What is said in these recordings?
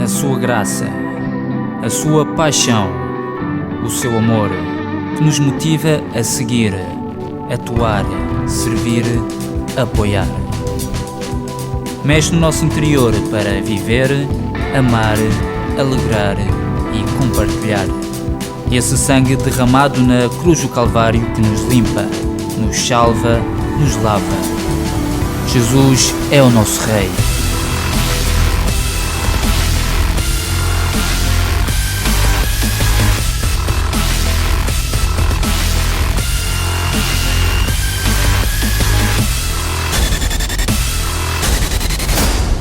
a sua graça, a sua paixão, o seu amor, que nos motiva a seguir, atuar, servir, apoiar. Mexe no nosso interior para viver, amar, alegrar e compartilhar. Esse sangue derramado na cruz do Calvário que nos limpa, nos salva, nos lava. Jesus é o nosso Rei.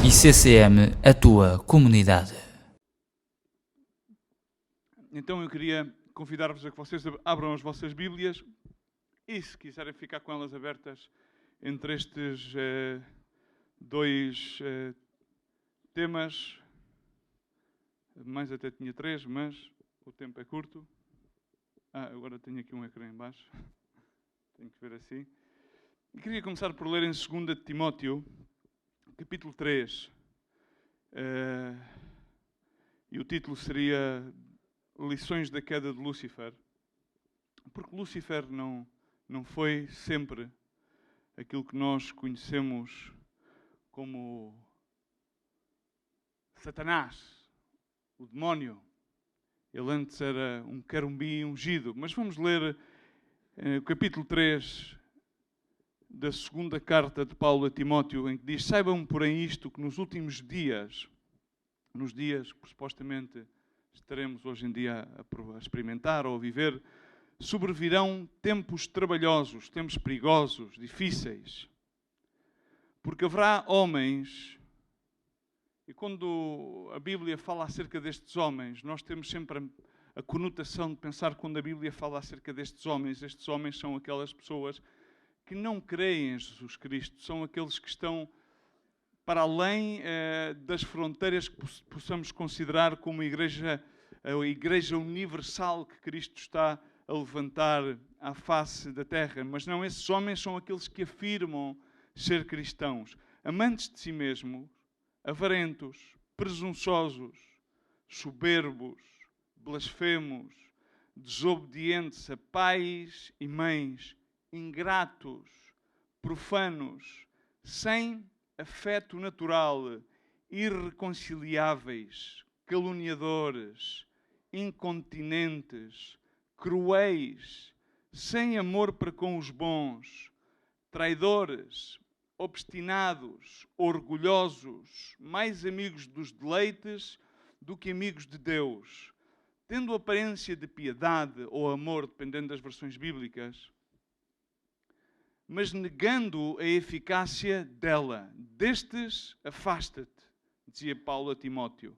ICCM, a tua comunidade. Então eu queria convidar-vos a que vocês abram as vossas Bíblias e, se quiserem ficar com elas abertas entre estes dois temas, mais até tinha 3, mas o tempo é curto. Agora tenho aqui um ecrã em baixo, tenho que ver assim. E queria começar por ler em 2 Timóteo, capítulo 3, e o título seria Lições da Queda de Lúcifer, porque Lúcifer não foi sempre aquilo que nós conhecemos como Satanás, o demónio. Ele antes era um querubim ungido, mas vamos ler o capítulo 3 da segunda carta de Paulo a Timóteo, em que diz: saibam, porém, isto, que nos últimos dias, nos dias que supostamente estaremos hoje em dia a experimentar ou a viver, sobrevirão tempos trabalhosos, tempos perigosos, difíceis. Porque haverá homens, e quando a Bíblia fala acerca destes homens, nós temos sempre a conotação de pensar, quando a Bíblia fala acerca destes homens, estes homens são aquelas pessoas que não creem em Jesus Cristo, são aqueles que estão para além das fronteiras que possamos considerar como a Igreja Universal que Cristo está a levantar à face da terra. Mas não, esses homens são aqueles que afirmam ser cristãos, amantes de si mesmos, avarentos, presunçosos, soberbos, blasfemos, desobedientes a pais e mães, ingratos, profanos, sem afeto natural, irreconciliáveis, caluniadores, incontinentes, cruéis, sem amor para com os bons, traidores, obstinados, orgulhosos, mais amigos dos deleites do que amigos de Deus, tendo aparência de piedade ou amor, dependendo das versões bíblicas, mas negando a eficácia dela. Destes, afasta-te, dizia Paulo a Timóteo,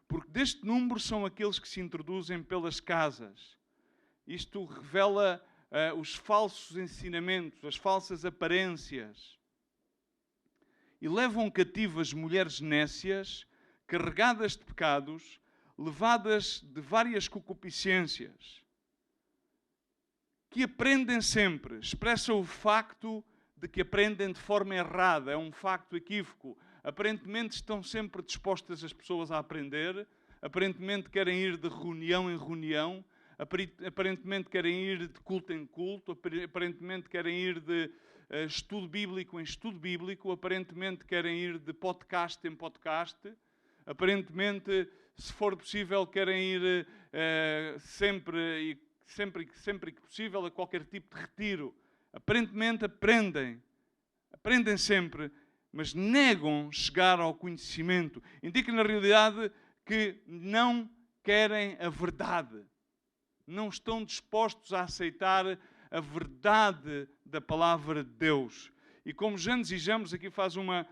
porque deste número são aqueles que se introduzem pelas casas. Isto revela os falsos ensinamentos, as falsas aparências, e levam cativas mulheres nécias, carregadas de pecados, levadas de várias concupiscências, que aprendem sempre, expressa o facto de que aprendem de forma errada, é um facto equívoco. Aparentemente estão sempre dispostas as pessoas a aprender, aparentemente querem ir de reunião em reunião, aparentemente querem ir de culto em culto, aparentemente querem ir de estudo bíblico em estudo bíblico, aparentemente querem ir de podcast em podcast, aparentemente, se for possível, querem ir sempre que possível, a qualquer tipo de retiro. Aparentemente aprendem sempre, mas negam chegar ao conhecimento. Indica, na realidade, que não querem a verdade. Não estão dispostos a aceitar a verdade da palavra de Deus. E como Janes e Jambres, aqui faz uma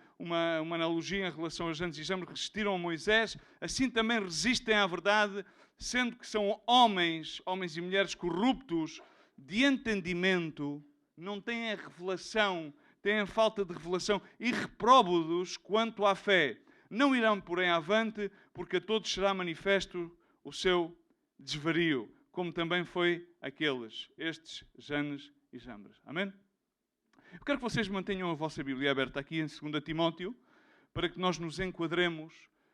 analogia em relação a Janes e Jambres, resistiram a Moisés, assim também resistem à verdade, sendo que são homens e mulheres corruptos, de entendimento, não têm a revelação, têm a falta de revelação, e repróbados quanto à fé. Não irão, porém, avante, porque a todos será manifesto o seu desvario, como também foi estes Janes e Jambres. Amém? Eu quero que vocês mantenham a vossa Bíblia aberta aqui em 2 Timóteo, para que nós nos enquadremos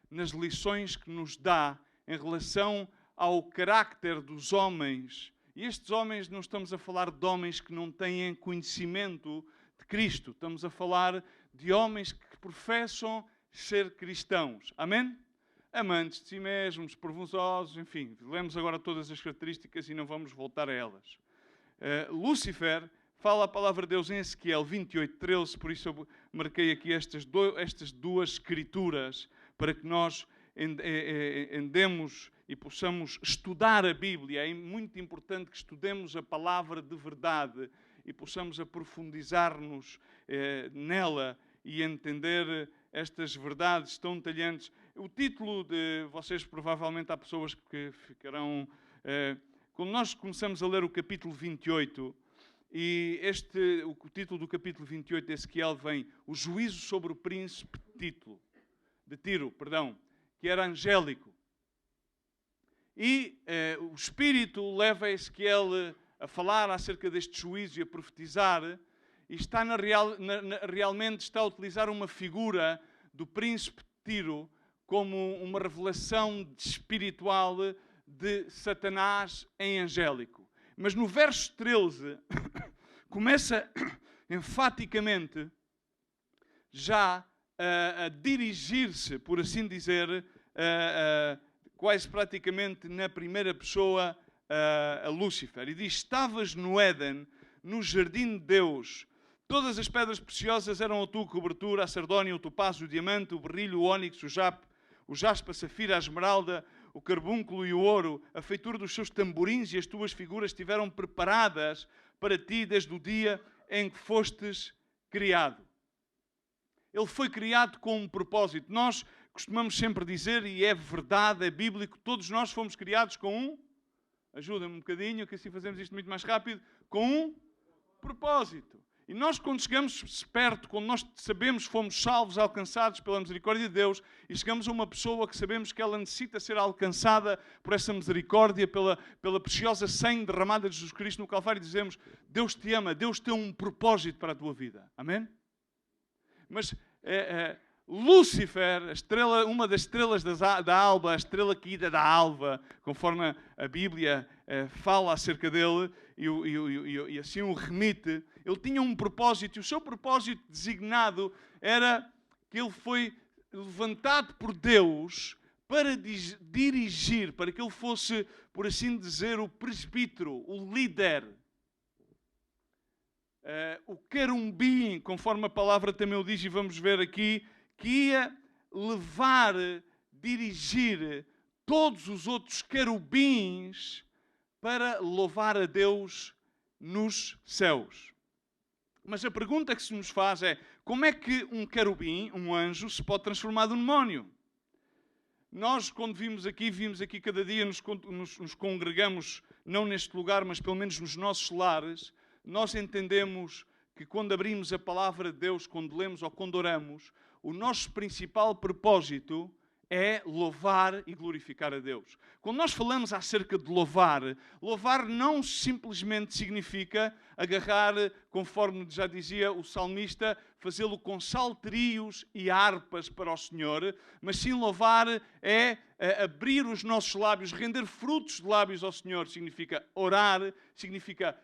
nas lições que nos dá em relação ao carácter dos homens. E estes homens, não estamos a falar de homens que não têm conhecimento de Cristo. Estamos a falar de homens que professam ser cristãos. Amém? Amantes de si mesmos, presunçosos, enfim. Lemos agora todas as características e não vamos voltar a elas. Lúcifer fala a palavra de Deus em Ezequiel 28:13, por isso eu marquei aqui estas duas escrituras para que nós andemos e possamos estudar a Bíblia. É muito importante que estudemos a palavra de verdade e possamos aprofundizar-nos nela e entender estas verdades tão detalhantes. O título de vocês, provavelmente há pessoas que ficarão... quando nós começamos a ler o capítulo 28, e o título do capítulo 28 de Ezequiel vem o juízo sobre o príncipe de Tiro, que era angélico. E o Espírito leva Ezequiel a falar acerca deste juízo e a profetizar, e está realmente está a utilizar uma figura do príncipe de Tiro como uma revelação espiritual de Satanás em angélico. Mas no verso 13, começa enfaticamente já a dirigir-se, por assim dizer, quase praticamente na primeira pessoa a Lúcifer. E diz: estavas no Éden, no jardim de Deus. Todas as pedras preciosas eram a tua cobertura, a sardónia, o topázio, o diamante, o berrilho, o ónix, o jaspe, a safira, a esmeralda, o carbúnculo e o ouro. A feitura dos seus tamborins e as tuas figuras estiveram preparadas para ti desde o dia em que fostes criado. Ele foi criado com um propósito. Nós costumamos sempre dizer, e é verdade, é bíblico, todos nós fomos criados com um... Ajuda-me um bocadinho, que assim fazemos isto muito mais rápido. Com um propósito. E nós, quando chegamos perto, quando nós sabemos que fomos salvos, alcançados pela misericórdia de Deus, e chegamos a uma pessoa que sabemos que ela necessita ser alcançada por essa misericórdia, pela preciosa sangue derramada de Jesus Cristo no Calvário, dizemos: Deus te ama, Deus tem um propósito para a tua vida. Amém? Mas Lúcifer, uma das estrelas da alba, a estrela caída da alva, conforme a Bíblia fala acerca dele e assim o remite, ele tinha um propósito, e o seu propósito designado era que ele foi levantado por Deus para dirigir, para que ele fosse, por assim dizer, o presbítero, o líder, o querubim, conforme a palavra também o diz, e vamos ver aqui, que ia levar, dirigir todos os outros querubins para louvar a Deus nos céus. Mas a pergunta que se nos faz é: como é que um querubim, um anjo, se pode transformar num demónio? Nós, quando vimos aqui cada dia, nos congregamos, não neste lugar, mas pelo menos nos nossos lares, nós entendemos que quando abrimos a palavra de Deus, quando lemos ou quando oramos, o nosso principal propósito é louvar e glorificar a Deus. Quando nós falamos acerca de louvar não simplesmente significa agarrar, conforme já dizia o salmista, fazê-lo com salterios e harpas para o Senhor, mas sim louvar é abrir os nossos lábios, render frutos de lábios ao Senhor. Significa orar, significa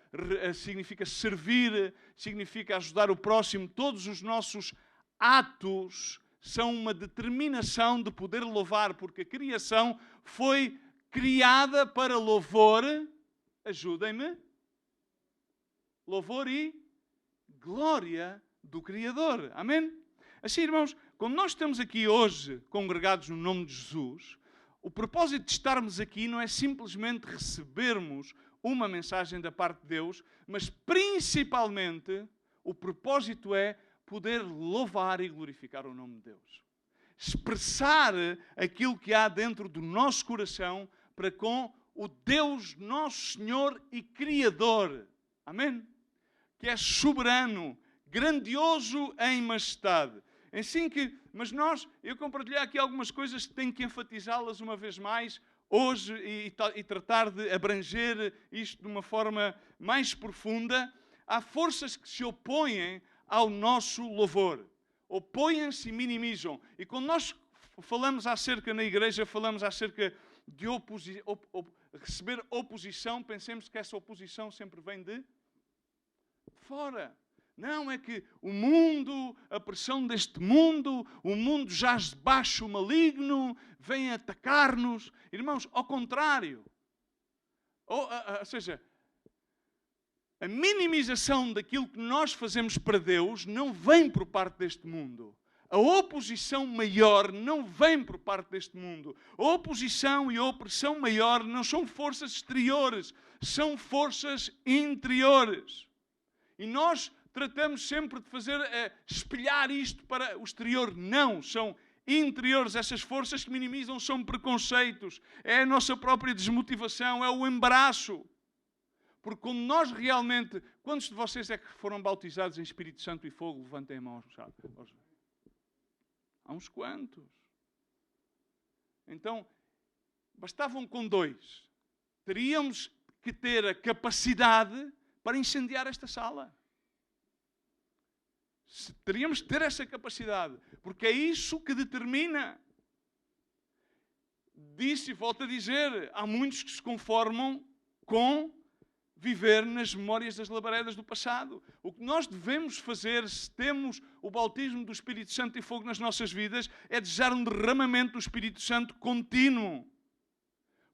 servir, significa ajudar o próximo. Todos os nossos atos são uma determinação de poder louvar, porque a criação foi criada para louvor, ajudem-me, louvor e glória do Criador. Amém? Assim, irmãos, quando nós estamos aqui hoje congregados no nome de Jesus, o propósito de estarmos aqui não é simplesmente recebermos uma mensagem da parte de Deus, mas principalmente o propósito é poder louvar e glorificar o nome de Deus. Expressar aquilo que há dentro do nosso coração para com o Deus, nosso Senhor e Criador. Amém? Que é soberano, grandioso em majestade. Assim que, mas eu compartilhei aqui algumas coisas que tenho que enfatizá-las uma vez mais hoje e tratar de abranger isto de uma forma mais profunda. Há forças que se opõem ao nosso louvor. Opõem-se e minimizam. E quando nós falamos acerca na igreja, falamos acerca de receber oposição, pensemos que essa oposição sempre vem de fora. Não, é que o mundo, a pressão deste mundo, o mundo jaz debaixo o maligno, vem atacar-nos. Irmãos, ao contrário. Ou seja, a minimização daquilo que nós fazemos para Deus não vem por parte deste mundo. A oposição maior não vem por parte deste mundo. A oposição e a opressão maior não são forças exteriores, são forças interiores. E nós tratamos sempre de fazer, espelhar isto para o exterior. Não, são interiores. Essas forças que minimizam são preconceitos, é a nossa própria desmotivação, é o embaraço. Porque quando nós realmente... Quantos de vocês é que foram bautizados em Espírito Santo e Fogo? Levantem a mão. Há uns quantos. Então, bastavam com 2. Teríamos que ter a capacidade para incendiar esta sala. Teríamos que ter essa capacidade, porque é isso que determina. Disse e volto a dizer, há muitos que se conformam com viver nas memórias das labaredas do passado. O que nós devemos fazer, se temos o bautismo do Espírito Santo e fogo nas nossas vidas, é desejar um derramamento do Espírito Santo contínuo.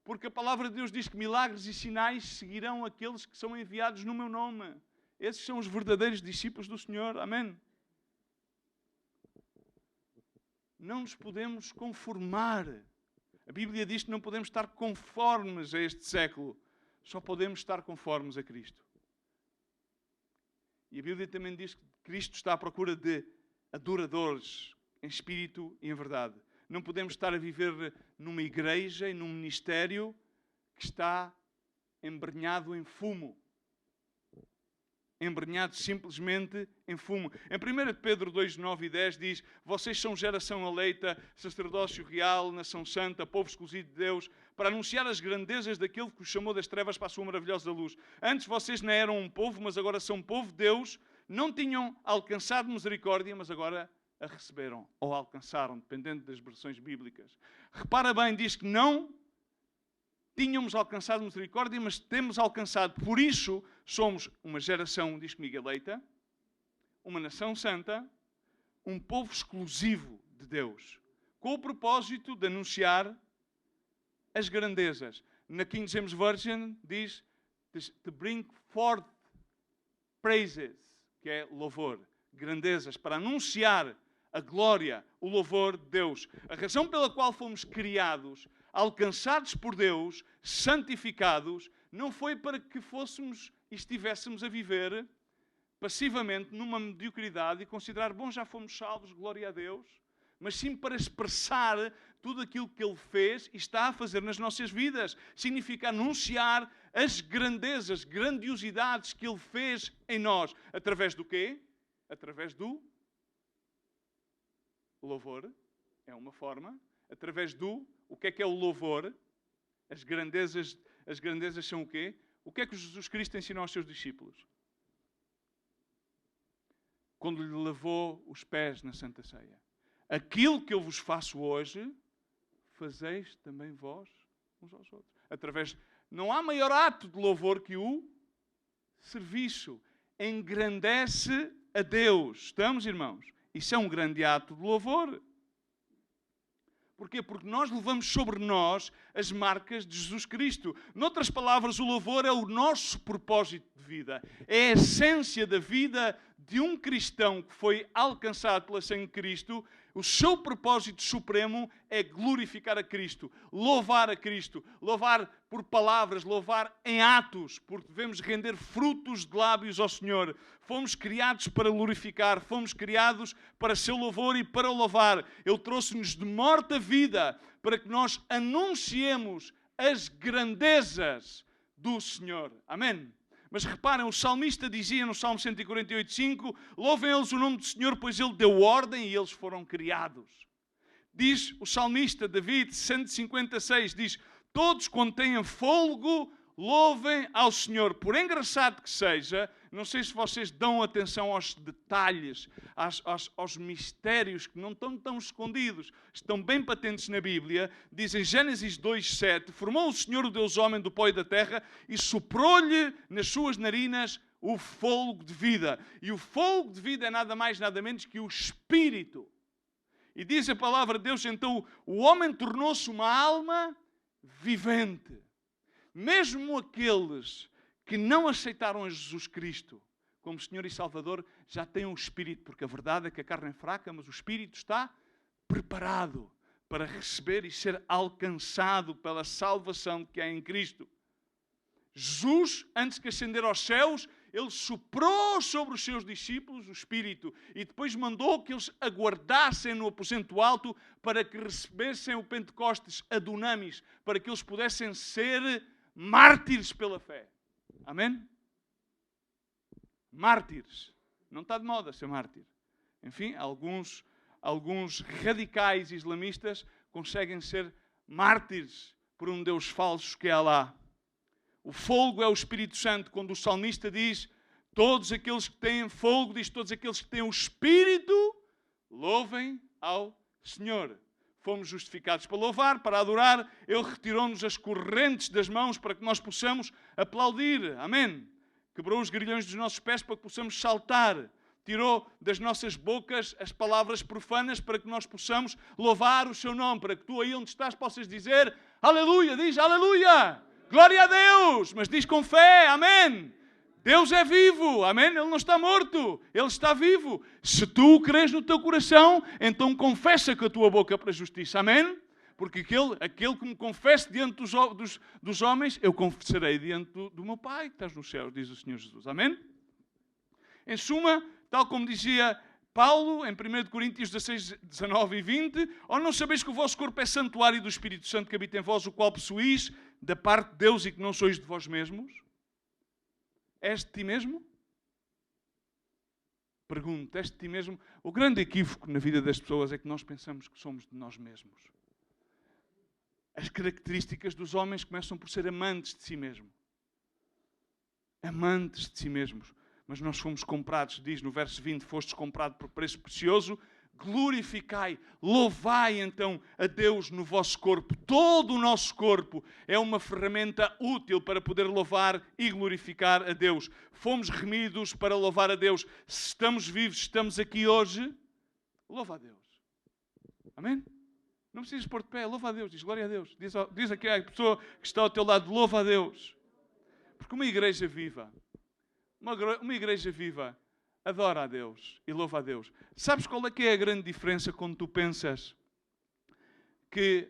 Porque a palavra de Deus diz que milagres e sinais seguirão aqueles que são enviados no meu nome. Esses são os verdadeiros discípulos do Senhor. Amém? Não nos podemos conformar. A Bíblia diz que não podemos estar conformes a este século. Só podemos estar conformes a Cristo. E a Bíblia também diz que Cristo está à procura de adoradores em espírito e em verdade. Não podemos estar a viver numa igreja e num ministério que está embrenhado em fumo. Embrenhado simplesmente em fumo. Em 1 Pedro 2, 9 e 10 diz: vocês são geração eleita, sacerdócio real, nação santa, povo escolhido de Deus, para anunciar as grandezas daquele que os chamou das trevas para a sua maravilhosa luz. Antes vocês não eram um povo, mas agora são povo de Deus. Não tinham alcançado misericórdia, mas agora a receberam. Ou alcançaram, dependendo das versões bíblicas. Repara bem, diz que não tínhamos alcançado misericórdia, mas temos alcançado. Por isso, somos uma geração, diz comigo, eleita, uma nação santa, um povo exclusivo de Deus, com o propósito de anunciar as grandezas. Na King James Version diz to bring forth praises, que é louvor, grandezas, para anunciar a glória, o louvor de Deus. A razão pela qual fomos criados, alcançados por Deus, santificados, não foi para que fôssemos e estivéssemos a viver passivamente numa mediocridade e considerar, bom, já fomos salvos, glória a Deus, mas sim para expressar tudo aquilo que Ele fez e está a fazer nas nossas vidas. Significa anunciar as grandezas, grandiosidades que Ele fez em nós. Através do quê? Através do louvor. É uma forma. Através do... O que é o louvor? As grandezas são o quê? O que é que Jesus Cristo ensinou aos seus discípulos? Quando lhe lavou os pés na Santa Ceia. Aquilo que eu vos faço hoje, fazeis também vós uns aos outros. Não há maior ato de louvor que o serviço. Engrandece a Deus. Estamos, irmãos? Isso é um grande ato de louvor. Porquê? Porque nós levamos sobre nós as marcas de Jesus Cristo. Noutras palavras, o louvor é o nosso propósito de vida. É a essência da vida de um cristão que foi alcançado pela sangue de Cristo. O seu propósito supremo é glorificar a Cristo, louvar a Cristo, louvar por palavras, louvar em atos, porque devemos render frutos de lábios ao Senhor. Fomos criados para glorificar, fomos criados para seu louvor e para louvar. Ele trouxe-nos de morte a vida para que nós anunciemos as grandezas do Senhor. Amém? Mas reparem, o salmista dizia no Salmo 148:5, louvem eles o nome do Senhor, pois Ele deu ordem e eles foram criados. Diz o salmista David, 156, diz, todos quando tenham fôlego, louvem ao Senhor. Por engraçado que seja, Não sei se vocês dão atenção aos detalhes, aos mistérios que não estão tão escondidos, estão bem patentes na Bíblia. Diz em Gênesis 2:7, formou o Senhor o Deus homem do pó e da terra e soprou-lhe nas suas narinas o fôlego de vida. E o fôlego de vida é nada mais, nada menos que o Espírito. E diz a palavra de Deus, então o homem tornou-se uma alma vivente. Mesmo aqueles que não aceitaram a Jesus Cristo como Senhor e Salvador, já têm um Espírito, porque a verdade é que a carne é fraca, mas o Espírito está preparado para receber e ser alcançado pela salvação que há em Cristo. Jesus, antes que ascender aos céus, Ele soprou sobre os seus discípulos o Espírito e depois mandou que eles aguardassem no aposento alto para que recebessem o Pentecostes, a Dunamis, para que eles pudessem ser mártires pela fé. Amém? Mártires. Não está de moda ser mártir. Enfim, alguns radicais islamistas conseguem ser mártires por um Deus falso que é Alá. O fogo é o Espírito Santo. Quando o salmista diz, todos aqueles que têm fogo, diz todos aqueles que têm o Espírito, louvem ao Senhor. Fomos justificados para louvar, para adorar. Ele retirou-nos as correntes das mãos para que nós possamos aplaudir. Amém? Quebrou os grilhões dos nossos pés para que possamos saltar. Tirou das nossas bocas as palavras profanas para que nós possamos louvar o seu nome. Para que tu aí onde estás possas dizer aleluia. Diz aleluia. Glória a Deus. Mas diz com fé. Amém. Deus é vivo, amém? Ele não está morto, Ele está vivo. Se tu o creres no teu coração, então confessa com a tua boca para a justiça, amém? Porque aquele que me confesse diante dos homens, eu confessarei diante do meu Pai que estás nos céus, diz o Senhor Jesus, amém? Em suma, tal como dizia Paulo, em 1 Coríntios 16, 19 e 20, ou não sabeis que o vosso corpo é santuário do Espírito Santo que habita em vós, o qual possuís da parte de Deus e que não sois de vós mesmos? És de ti mesmo? Pergunto, és de ti mesmo? O grande equívoco na vida das pessoas é que nós pensamos que somos de nós mesmos. As características dos homens começam por ser amantes de si mesmo. Amantes de si mesmos. Mas nós fomos comprados, diz no verso 20, fostes comprados por preço precioso. Glorificai, louvai então a Deus no vosso corpo. Todo o nosso corpo é uma ferramenta útil para poder louvar e glorificar a Deus. Fomos remidos para louvar a Deus. Se estamos vivos, estamos aqui hoje, louva a Deus. Amém? Não precisas pôr de pé, louva a Deus, diz glória a Deus. Diz aqui a pessoa que está ao teu lado, louva a Deus. Porque uma igreja viva, adora a Deus e louva a Deus. Sabes qual é que é a grande diferença quando tu pensas que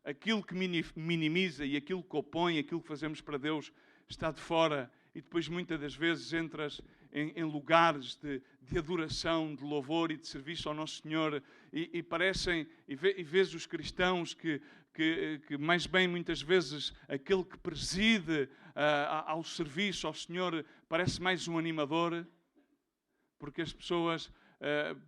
aquilo que minimiza e aquilo que opõe, aquilo que fazemos para Deus está de fora e depois muitas das vezes entras em lugares de adoração, de louvor e de serviço ao nosso Senhor e parecem, e vês os cristãos que mais bem muitas vezes aquele que preside ao serviço ao Senhor parece mais um animador, porque as pessoas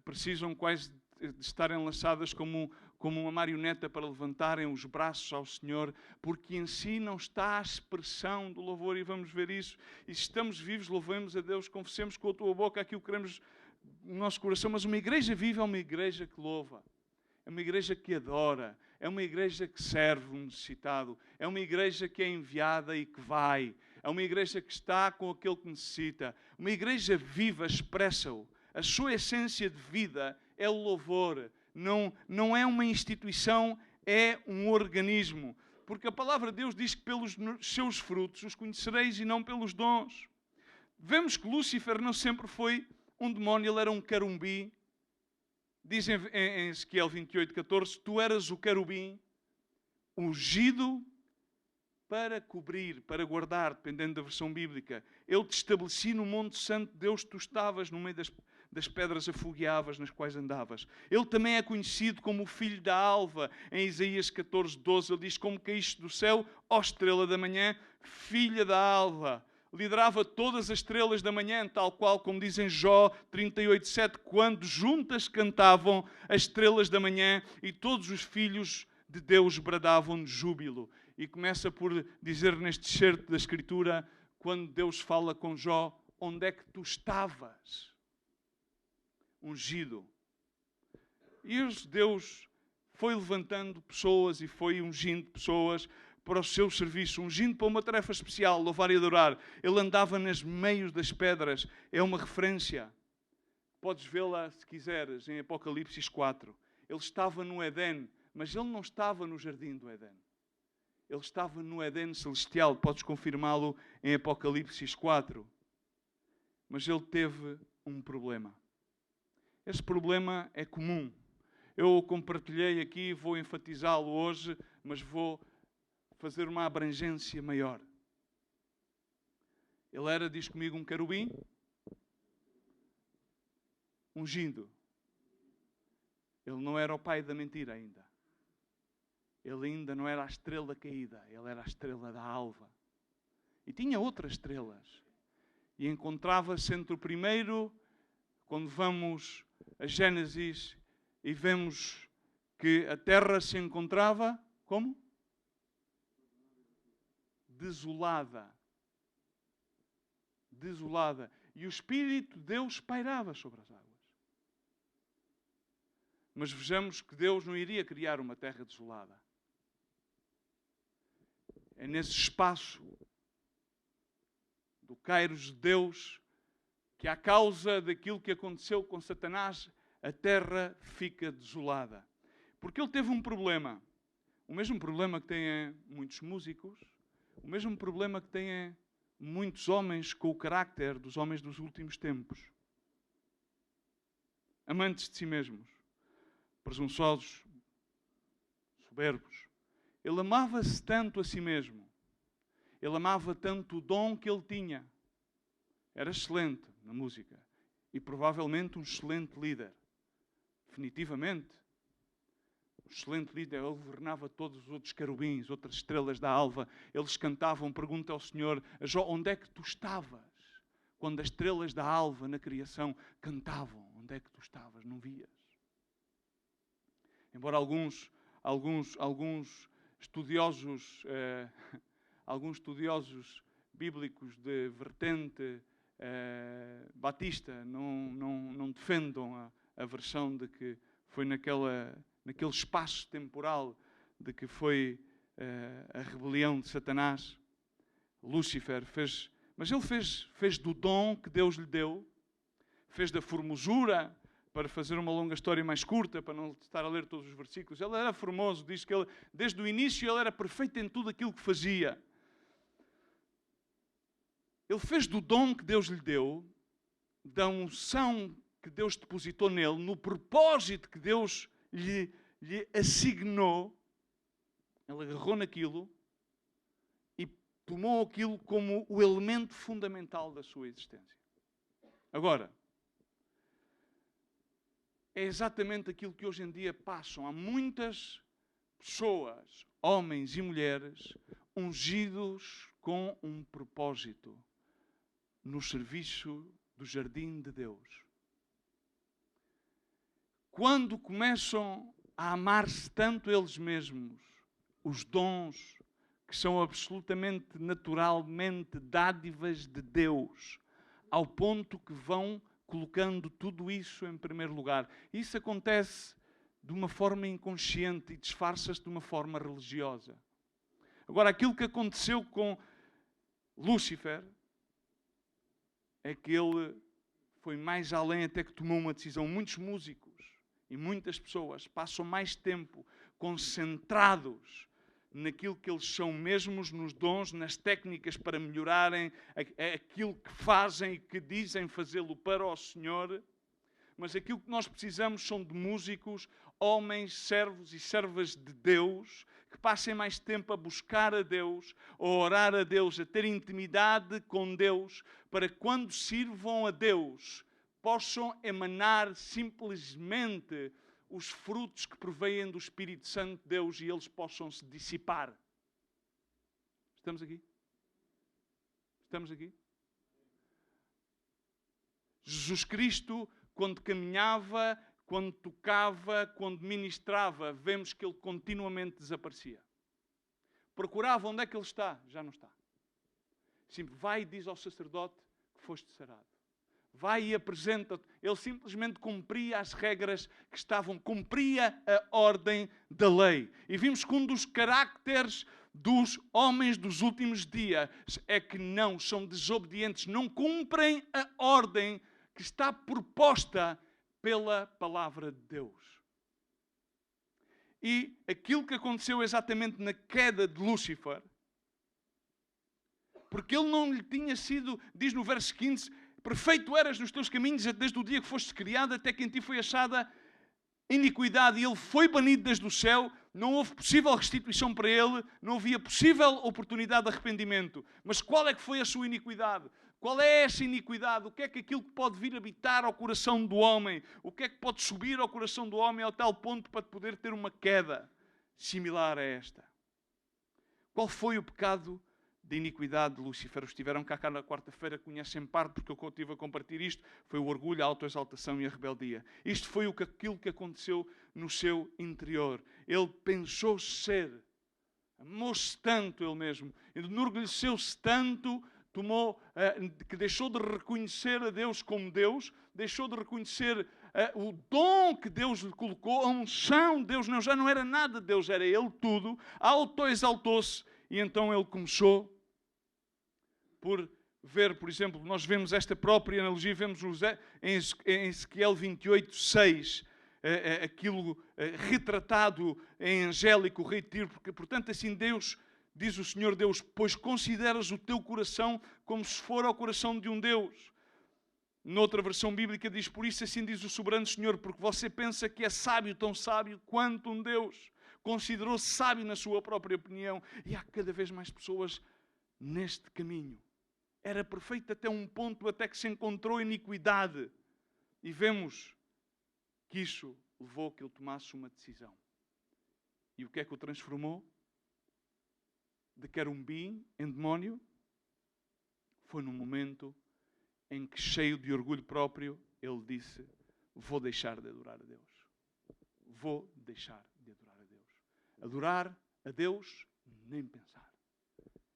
precisam quase de estar enlaçadas como uma marioneta para levantarem os braços ao Senhor, porque em si não está a expressão do louvor, e vamos ver isso. E se estamos vivos, louvemos a Deus, confessemos com a tua boca aquilo que queremos no nosso coração, mas uma igreja viva é uma igreja que louva, é uma igreja que adora, é uma igreja que serve o necessitado, é uma igreja que é enviada e que vai, é uma igreja que está com aquele que necessita. Uma igreja viva expressa-o. A sua essência de vida é o louvor. Não é uma instituição, é um organismo. Porque a palavra de Deus diz que pelos seus frutos os conhecereis e não pelos dons. Vemos que Lúcifer não sempre foi um demónio, ele era um querumbi. Diz em Ezequiel 28:14, tu eras o querubim ungido para cobrir, para guardar, dependendo da versão bíblica. Eu te estabeleci no Monte Santo de Deus, tu estavas no meio das pedras afogueavas nas quais andavas. Ele também é conhecido como o filho da alva. Em Isaías 14:12 ele diz, como caíste do céu, ó estrela da manhã, filha da alva. Liderava todas as estrelas da manhã, tal qual como diz em Jó 38:7, quando juntas cantavam as estrelas da manhã e todos os filhos de Deus bradavam de júbilo. E começa por dizer neste excerto da Escritura, quando Deus fala com Jó, onde é que tu estavas? Ungido. E Deus foi levantando pessoas e foi ungindo pessoas para o seu serviço, ungindo para uma tarefa especial, louvar e adorar. Ele andava nos meios das pedras. É uma referência. Podes vê-la, se quiseres, em Apocalipse 4. Ele estava no Éden, mas ele não estava no jardim do Éden. Ele estava no Éden celestial. Podes confirmá-lo em Apocalipse 4. Mas ele teve um problema. Esse problema é comum. Eu compartilhei aqui, vou enfatizá-lo hoje, mas vou fazer uma abrangência maior. Ele era, diz comigo, um querubim ungido. Ele não era o pai da mentira ainda. Ele ainda não era a estrela caída. Ele era a estrela da alva. E tinha outras estrelas. E encontrava-se entre o primeiro, quando vamos a Gênesis e vemos que a terra se encontrava, como? Desolada. Desolada. E o Espírito de Deus pairava sobre as águas. Mas vejamos que Deus não iria criar uma terra desolada. É nesse espaço do Kairos de Deus que, à causa daquilo que aconteceu com Satanás, a terra fica desolada. Porque ele teve um problema. O mesmo problema que têm muitos músicos, o mesmo problema que têm muitos homens com o carácter dos homens dos últimos tempos. Amantes de si mesmos, presunçosos, soberbos. Ele amava-se tanto a si mesmo. Ele amava tanto o dom que ele tinha. Era excelente na música. E provavelmente um excelente líder. Definitivamente. Um excelente líder. Ele governava todos os outros querubins, outras estrelas da alva. Eles cantavam, pergunta ao Senhor, a Jó, onde é que tu estavas? Quando as estrelas da alva na criação cantavam, onde é que tu estavas? Não vias? Embora alguns estudiosos, alguns estudiosos bíblicos de vertente batista não defendam a versão de que foi naquele espaço temporal de que foi a rebelião de Satanás. Lúcifer fez, mas ele fez do dom que Deus lhe deu, fez da formosura. Para fazer uma longa história mais curta, para não estar a ler todos os versículos, ele era formoso, diz que ele, desde o início ele era perfeito em tudo aquilo que fazia. Ele fez do dom que Deus lhe deu, da unção que Deus depositou nele, no propósito que Deus lhe assignou, ele agarrou naquilo e tomou aquilo como o elemento fundamental da sua existência. Agora, é exatamente aquilo que hoje em dia passam. Há muitas pessoas, homens e mulheres, ungidos com um propósito no serviço do jardim de Deus. Quando começam a amar-se tanto eles mesmos, os dons que são absolutamente, naturalmente dádivas de Deus, ao ponto que vão colocando tudo isso em primeiro lugar. Isso acontece de uma forma inconsciente e disfarça-se de uma forma religiosa. Agora, aquilo que aconteceu com Lúcifer é que ele foi mais além, até que tomou uma decisão. Muitos músicos e muitas pessoas passam mais tempo concentrados naquilo que eles são mesmos, nos dons, nas técnicas para melhorarem aquilo que fazem e que dizem fazê-lo para o Senhor. Mas aquilo que nós precisamos são de músicos, homens, servos e servas de Deus, que passem mais tempo a buscar a Deus, a orar a Deus, a ter intimidade com Deus, para que quando sirvam a Deus, possam emanar simplesmente os frutos que provêm do Espírito Santo de Deus e eles possam se dissipar. Estamos aqui? Estamos aqui? Jesus Cristo, quando caminhava, quando tocava, quando ministrava, vemos que ele continuamente desaparecia. Procurava onde é que ele está, já não está. Vai e diz ao sacerdote que foste sarado. Vai e apresenta-te. Ele simplesmente cumpria as regras que estavam, cumpria a ordem da lei. E vimos que um dos caracteres dos homens dos últimos dias é que não são desobedientes, não cumprem a ordem que está proposta pela palavra de Deus. E aquilo que aconteceu exatamente na queda de Lúcifer, porque ele não lhe tinha sido, diz no verso 15, perfeito eras nos teus caminhos desde o dia que foste criado até que em ti foi achada iniquidade. E ele foi banido desde o céu, não houve possível restituição para ele, não havia possível oportunidade de arrependimento. Mas qual é que foi a sua iniquidade? Qual é essa iniquidade? O que é que aquilo que pode vir habitar ao coração do homem? O que é que pode subir ao coração do homem ao tal ponto para poder ter uma queda similar a esta? Qual foi o pecado de iniquidade de Lúcifer? Os que estiveram cá na quarta-feira conhecem parte, porque eu estive a compartilhar isto. Foi o orgulho, a autoexaltação e a rebeldia. Isto foi aquilo que aconteceu no seu interior. Ele pensou ser, amou-se tanto ele mesmo, enorgulheceu-se tanto, que deixou de reconhecer a Deus como Deus, deixou de reconhecer o dom que Deus lhe colocou, a unção de Deus, já não era nada de Deus, era Ele tudo, autoexaltou-se, e então ele começou por ver, por exemplo, nós vemos esta própria analogia, vemos em Ezequiel 28, 6, aquilo retratado em Angélico, o rei de Tiro, porque, portanto, assim Deus, diz o Senhor Deus, pois consideras o teu coração como se fora o coração de um Deus. Noutra versão bíblica diz, por isso assim diz o soberano Senhor, porque você pensa que é sábio, tão sábio quanto um Deus. Considerou-se sábio na sua própria opinião. E há cada vez mais pessoas neste caminho. Era perfeito até um ponto, até que se encontrou iniquidade. E vemos que isso levou a que ele tomasse uma decisão. E o que é que o transformou? De querubim em demónio? Foi no momento em que, cheio de orgulho próprio, ele disse, vou deixar de adorar a Deus. Vou deixar de adorar a Deus. Adorar a Deus, nem pensar.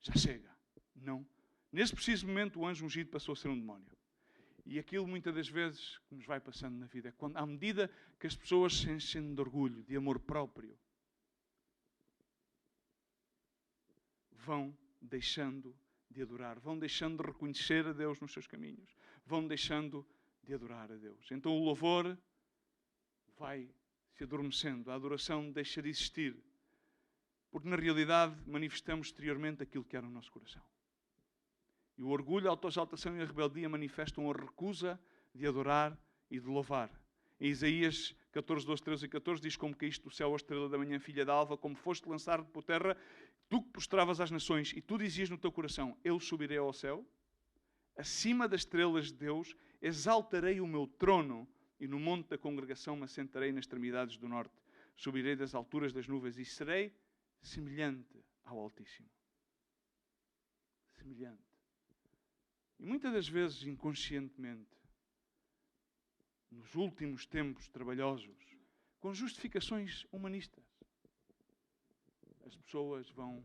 Já chega. Não. Nesse preciso momento, o anjo ungido passou a ser um demónio. E aquilo, muitas das vezes, que nos vai passando na vida, é quando, à medida que as pessoas se enchem de orgulho, de amor próprio, vão deixando de adorar, vão deixando de reconhecer a Deus nos seus caminhos, vão deixando de adorar a Deus. Então o louvor vai se adormecendo, a adoração deixa de existir, porque na realidade manifestamos exteriormente aquilo que era o nosso coração. E o orgulho, a autoexaltação e a rebeldia manifestam a recusa de adorar e de louvar. Em Isaías 14, 12, 13 e 14 diz, como caíste do céu a estrela da manhã, filha da alva, como foste lançado por terra, tu que prostravas às nações, e tu dizias no teu coração, eu subirei ao céu, acima das estrelas de Deus, exaltarei o meu trono, e no monte da congregação me assentarei nas extremidades do norte. Subirei das alturas das nuvens e serei semelhante ao Altíssimo. Semelhante. E muitas das vezes, inconscientemente, nos últimos tempos trabalhosos, com justificações humanistas, as pessoas vão,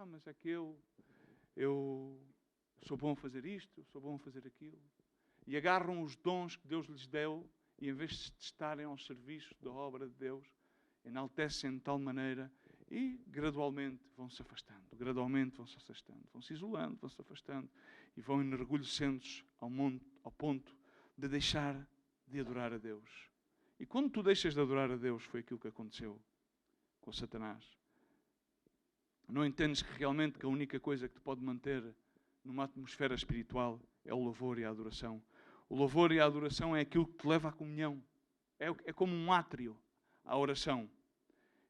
mas é que eu sou bom a fazer isto, sou bom a fazer aquilo. E agarram os dons que Deus lhes deu e, em vez de estarem ao serviço da obra de Deus, enaltecem de tal maneira e gradualmente vão-se afastando, vão-se afastando, vão-se isolando, vão-se afastando e vão enorgulhecendo-se ao ponto de deixar de adorar a Deus. E quando tu deixas de adorar a Deus, foi aquilo que aconteceu com Satanás. Não entendes que realmente que a única coisa que te pode manter numa atmosfera espiritual é o louvor e a adoração. O louvor e a adoração é aquilo que te leva à comunhão. É como um átrio à oração.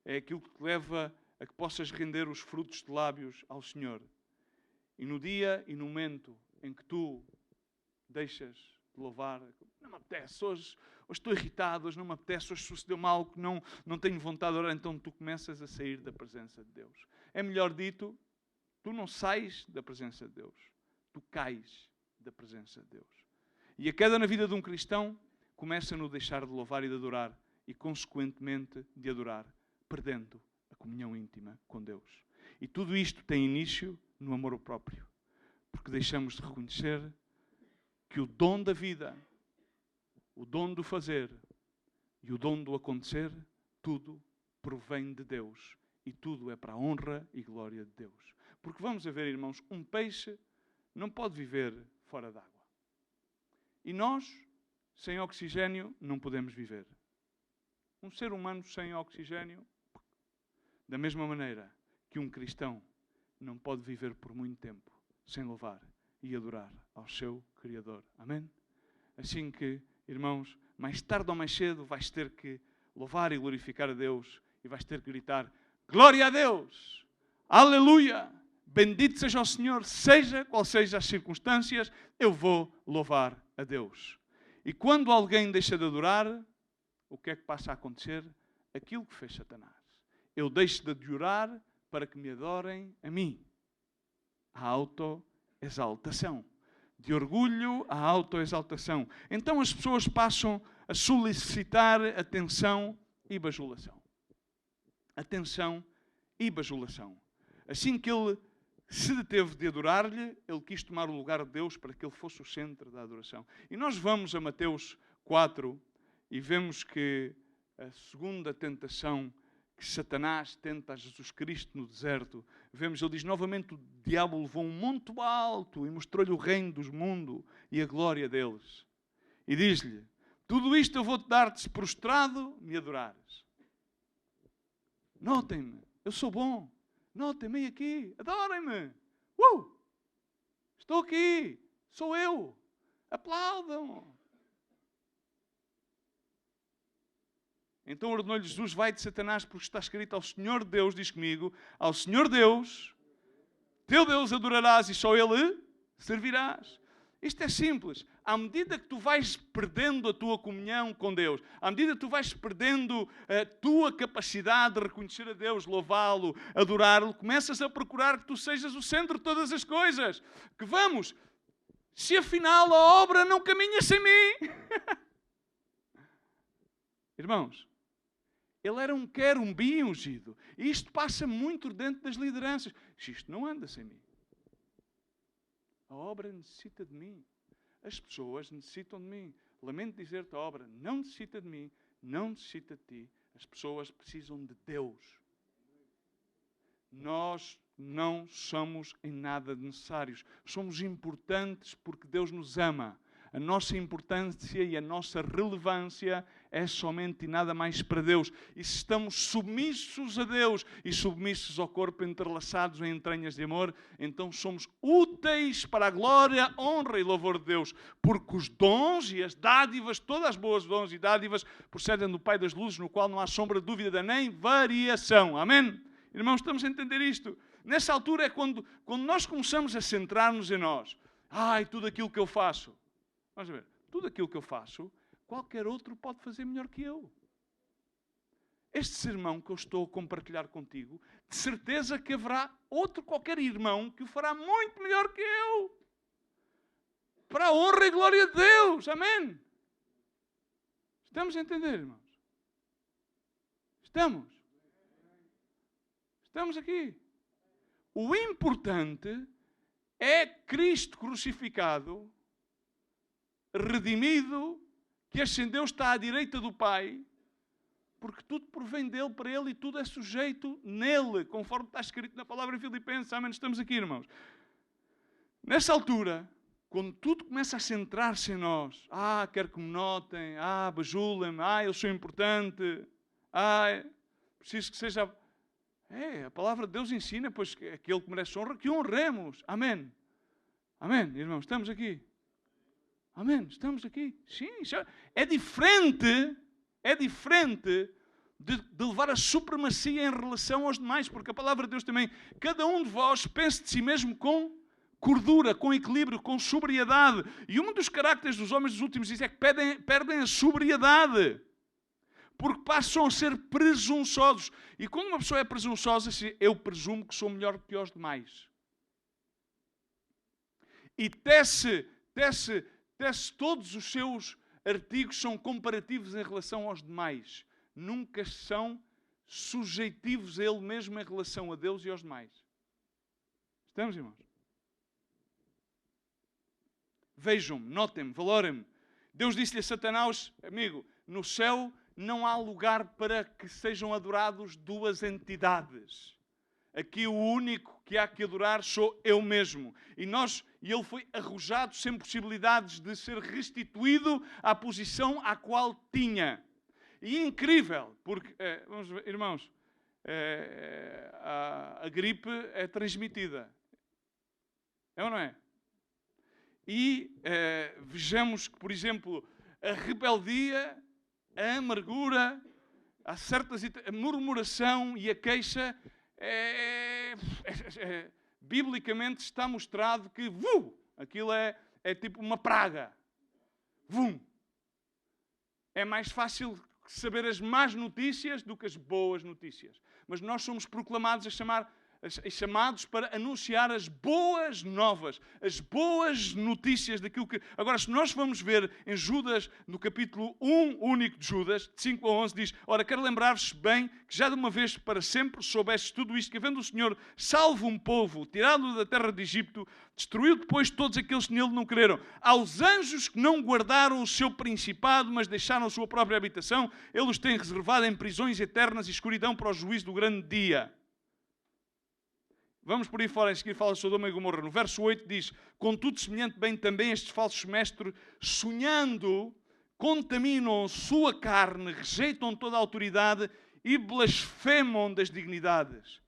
É aquilo que te leva a que possas render os frutos de lábios ao Senhor. E no dia e no momento em que tu deixas de louvar, não me apetece, hoje estou irritado, hoje não me apetece, hoje sucedeu mal, que não tenho vontade de orar, então tu começas a sair da presença de Deus. É melhor dito, tu não sais da presença de Deus, tu cais da presença de Deus. E a queda na vida de um cristão começa no deixar de louvar e de adorar e, consequentemente, de adorar, perdendo a comunhão íntima com Deus. E tudo isto tem início no amor próprio, porque deixamos de reconhecer que o dom da vida, o dom do fazer e o dom do acontecer, tudo provém de Deus e tudo é para a honra e glória de Deus. Porque vamos a ver, irmãos, um peixe não pode viver fora d'água. E nós, sem oxigênio, não podemos viver. Um ser humano sem oxigênio, da mesma maneira que um cristão não pode viver por muito tempo sem louvar e adorar ao seu Criador. Amém? Assim que, irmãos, mais tarde ou mais cedo vais ter que louvar e glorificar a Deus e vais ter que gritar: glória a Deus! Aleluia! Bendito seja o Senhor, seja qual seja as circunstâncias, eu vou louvar a Deus. E quando alguém deixa de adorar, o que é que passa a acontecer? Aquilo que fez Satanás. Eu deixo de adorar para que me adorem a mim. A autoexaltação. De orgulho à autoexaltação. Então as pessoas passam a solicitar atenção e bajulação. Atenção e bajulação. Assim que ele se deteve de adorar-lhe, ele quis tomar o lugar de Deus para que ele fosse o centro da adoração. E nós vamos a Mateus 4 e vemos que a segunda tentação que Satanás tenta a Jesus Cristo no deserto, vemos, ele diz novamente, o diabo levou um monte alto e mostrou-lhe o reino dos mundos e a glória deles. E diz-lhe: tudo isto eu vou-te dar-te se prostrado me adorares. Notem-me, eu sou bom. Notem-me aqui, adorem-me. Estou aqui, sou eu. Aplaudam. Então ordenou-lhe Jesus: vai de Satanás, porque está escrito: ao Senhor Deus, diz comigo, ao Senhor Deus, teu Deus adorarás e só Ele servirás. Isto é simples. À medida que tu vais perdendo a tua comunhão com Deus, à medida que tu vais perdendo a tua capacidade de reconhecer a Deus, louvá-lo, adorá-lo, começas a procurar que tu sejas o centro de todas as coisas. Que vamos, se afinal a obra não caminha sem mim. Irmãos, ele era um querubim ungido. E isto passa muito dentro das lideranças. Isto não anda sem mim. A obra necessita de mim. As pessoas necessitam de mim. Lamento dizer-te, a obra não necessita de mim, não necessita de ti. As pessoas precisam de Deus. Nós não somos em nada necessários. Somos importantes porque Deus nos ama. A nossa importância e a nossa relevância é somente e nada mais para Deus. E se estamos submissos a Deus e submissos ao corpo, entrelaçados em entranhas de amor, então somos úteis para a glória, honra e louvor de Deus. Porque os dons e as dádivas, todas as boas dons e dádivas, procedem do Pai das luzes, no qual não há sombra de dúvida nem variação. Amém? Irmãos, estamos a entender isto? Nessa altura é quando nós começamos a centrar-nos em nós. Tudo aquilo que eu faço. Vamos ver, tudo aquilo que eu faço, qualquer outro pode fazer melhor que eu. Este sermão que eu estou a compartilhar contigo, de certeza que haverá outro qualquer irmão que o fará muito melhor que eu. Para a honra e glória de Deus. Amém? Estamos a entender, irmãos? Estamos aqui. O importante é Cristo crucificado, redimido, que ascendeu, está à direita do Pai, porque tudo provém dele, para ele, e tudo é sujeito nele, conforme está escrito na palavra em Filipenses. Amém? Estamos aqui, irmãos. Nessa altura, quando tudo começa a centrar-se em nós, quero que me notem, bajulem-me, eu sou importante, preciso que seja... a palavra de Deus ensina, pois, que aquele que merece honra, que honremos. Amém? Amém, irmãos, estamos aqui. Amém, estamos aqui. Sim, é diferente de levar a supremacia em relação aos demais, porque a palavra de Deus também, cada um de vós pense de si mesmo com cordura, com equilíbrio, com sobriedade. E um dos caracteres dos homens dos últimos dias é que perdem a sobriedade, porque passam a ser presunçosos. E quando uma pessoa é presunçosa, eu presumo que sou melhor que os demais. E tece todos os seus artigos são comparativos em relação aos demais. Nunca são sujeitivos a Ele mesmo em relação a Deus e aos demais. Estamos, irmãos? Vejam-me, notem-me, valorem-me. Deus disse-lhe a Satanás, amigo, no céu não há lugar para que sejam adorados duas entidades. Aqui o único que há que adorar sou eu mesmo. E ele foi arrojado sem possibilidades de ser restituído à posição à qual tinha. E é incrível, porque, vamos ver, irmãos, a gripe é transmitida. É ou não é? E vejamos que, por exemplo, a rebeldia, a amargura, a murmuração e a queixa, biblicamente está mostrado que aquilo é tipo uma praga. É mais fácil saber as más notícias do que as boas notícias. Mas nós somos proclamados chamados para anunciar as boas novas, as boas notícias daquilo que... Agora, se nós vamos ver em Judas, no capítulo 1 único de Judas, de 5 a 11, diz: ora, quero lembrar-vos bem que já de uma vez para sempre soubestes tudo isto, que havendo o Senhor salvo um povo, tirado da terra de Egito, destruiu depois todos aqueles que nele não creram. Aos anjos que não guardaram o seu principado, mas deixaram a sua própria habitação, ele os tem reservado em prisões eternas e escuridão para o juízo do grande dia. Vamos por aí fora, em seguir fala de Sodoma e Gomorra. No verso 8 diz: contudo, semelhante bem também estes falsos mestres, sonhando, contaminam sua carne, rejeitam toda a autoridade e blasfemam das dignidades.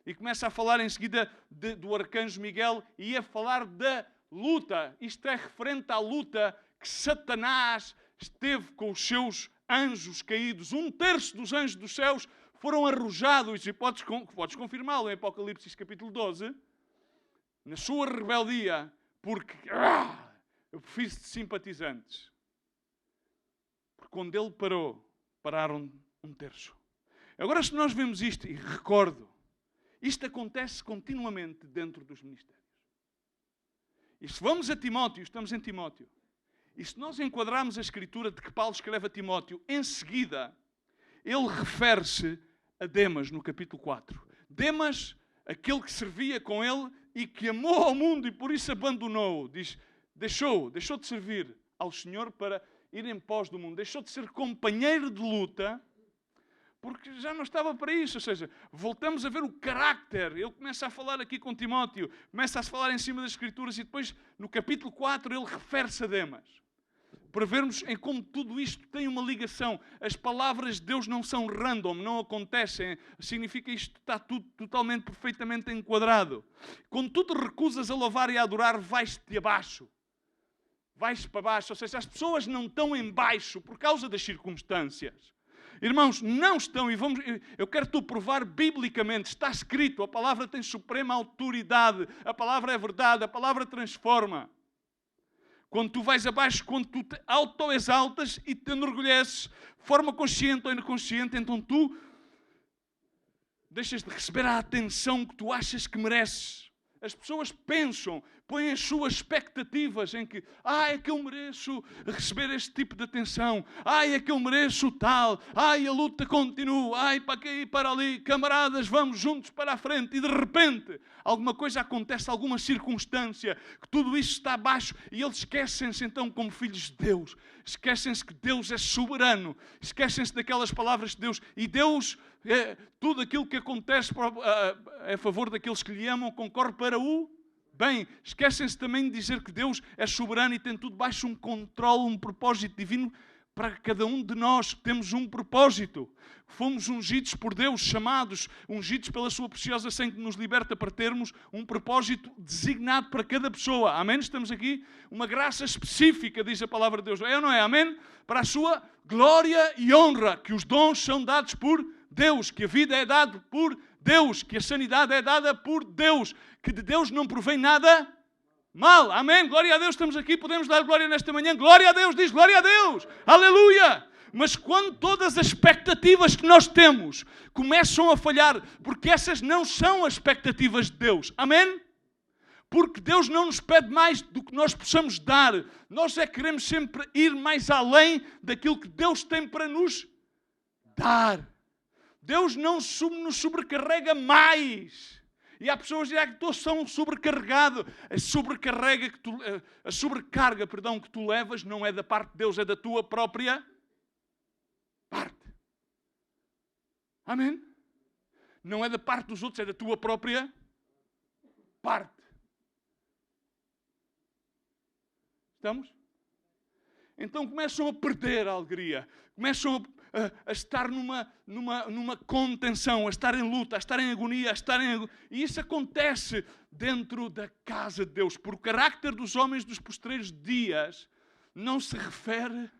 E começa a falar em seguida do arcanjo Miguel e a falar da luta. Isto é referente à luta que Satanás esteve com os seus anjos caídos. 1/3 dos anjos dos céus foram arrojados, e podes confirmá-lo em Apocalipse capítulo 12, na sua rebeldia, porque eu fiz de simpatizantes. Porque quando ele parou, pararam 1/3. Agora, se nós vemos isto, e recordo, isto acontece continuamente dentro dos ministérios. E se vamos a Timóteo, estamos em Timóteo, e se nós enquadrarmos a escritura de que Paulo escreve a Timóteo, em seguida, ele refere-se a Demas no capítulo 4. Demas, aquele que servia com ele e que amou ao mundo e por isso abandonou, diz, deixou de servir ao Senhor para ir em pós do mundo. Deixou de ser companheiro de luta porque já não estava para isso. Ou seja, voltamos a ver o carácter. Ele começa a falar aqui com Timóteo, começa a falar em cima das Escrituras e depois no capítulo 4 ele refere-se a Demas. Para vermos em como tudo isto tem uma ligação. As palavras de Deus não são random, não acontecem. Significa isto está tudo totalmente, perfeitamente enquadrado. Quando tu te recusas a louvar e a adorar, vais-te abaixo. Vais para baixo. Ou seja, as pessoas não estão em baixo por causa das circunstâncias. Irmãos, não estão. Eu quero-te provar biblicamente. Está escrito. A palavra tem suprema autoridade. A palavra é verdade. A palavra transforma. Quando tu vais abaixo, quando tu te autoexaltas e te enorgulheces, de forma consciente ou inconsciente, então tu deixas de receber a atenção que tu achas que mereces. As pessoas pensam, põem as suas expectativas em que é que eu mereço receber este tipo de atenção, é que eu mereço tal, a luta continua, para aqui e para ali, camaradas, vamos juntos para a frente, e de repente alguma coisa acontece, alguma circunstância, que tudo isso está abaixo, e eles esquecem-se então como filhos de Deus, esquecem-se que Deus é soberano, esquecem-se daquelas palavras de Deus, e Deus, tudo aquilo que acontece a favor daqueles que lhe amam, concorre para o bem. Esquecem-se também de dizer que Deus é soberano e tem tudo baixo um controle, um propósito divino para cada um de nós. Temos um propósito. Fomos ungidos por Deus, chamados, ungidos pela sua preciosa sangue que nos liberta para termos um propósito designado para cada pessoa. Amém? Estamos aqui. Uma graça específica, diz a palavra de Deus. É ou não é? Amém? Para a sua glória e honra, que os dons são dados por Deus, que a vida é dada por Deus, que a sanidade é dada por Deus, que de Deus não provém nada mal. Amém? Glória a Deus, estamos aqui, podemos dar glória nesta manhã. Glória a Deus, diz glória a Deus. Aleluia! Mas quando todas as expectativas que nós temos começam a falhar, porque essas não são as expectativas de Deus. Amém? Porque Deus não nos pede mais do que nós possamos dar. Nós é que queremos sempre ir mais além daquilo que Deus tem para nos dar. Deus não nos sobrecarrega mais. E há pessoas que dizem que são sobrecarregados. A sobrecarga que tu levas não é da parte de Deus, é da tua própria parte. Amém? Não é da parte dos outros, é da tua própria parte. Estamos? Então começam a perder a alegria. Começam a estar numa contenção, a estar em luta, a estar em agonia, E isso acontece dentro da casa de Deus. Por o carácter dos homens dos posteriores dias, não se refere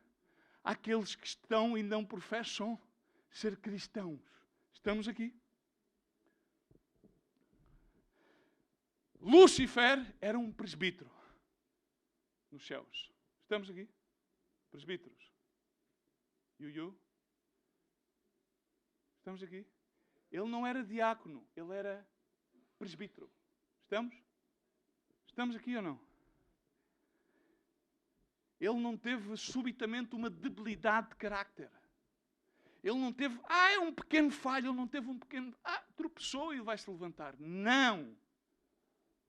àqueles que estão e não professam ser cristãos. Estamos aqui? Lúcifer era um presbítero nos céus. Estamos aqui? Presbíteros. Estamos aqui? Ele não era diácono, ele era presbítero. Estamos? Estamos aqui ou não? Ele não teve subitamente uma debilidade de carácter. Ele não teve, é um pequeno falho, ele não teve um pequeno, tropeçou e vai se levantar. Não!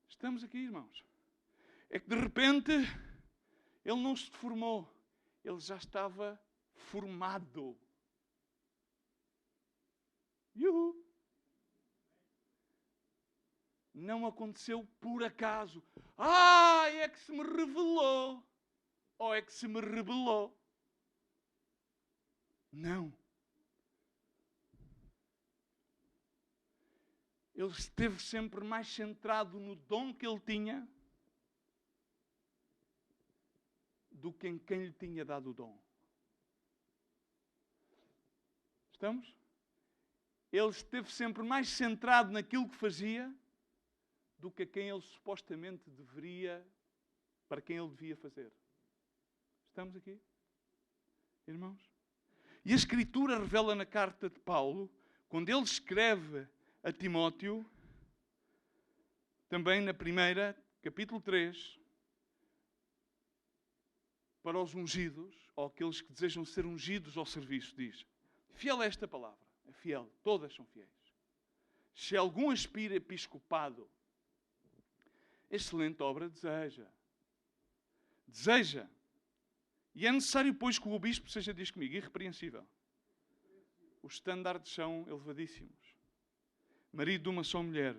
Estamos aqui, irmãos. É que de repente ele não se formou, ele já estava formado. Não aconteceu por acaso. É que se me revelou. Ou é que se me rebelou. Não. Ele esteve sempre mais centrado no dom que ele tinha do que em quem lhe tinha dado o dom. Estamos? Ele esteve sempre mais centrado naquilo que fazia do que a quem ele supostamente deveria, para quem ele devia fazer. Estamos aqui? Irmãos? E a Escritura revela na carta de Paulo, quando ele escreve a Timóteo, também na primeira, capítulo 3, para os ungidos, ou aqueles que desejam ser ungidos ao serviço, diz: fiel é esta palavra, é fiel, todas são fiéis. Se algum aspira episcopado, excelente obra deseja. E é necessário, pois, que o bispo seja, diz comigo, irrepreensível. Os estándares são elevadíssimos. Marido de uma só mulher.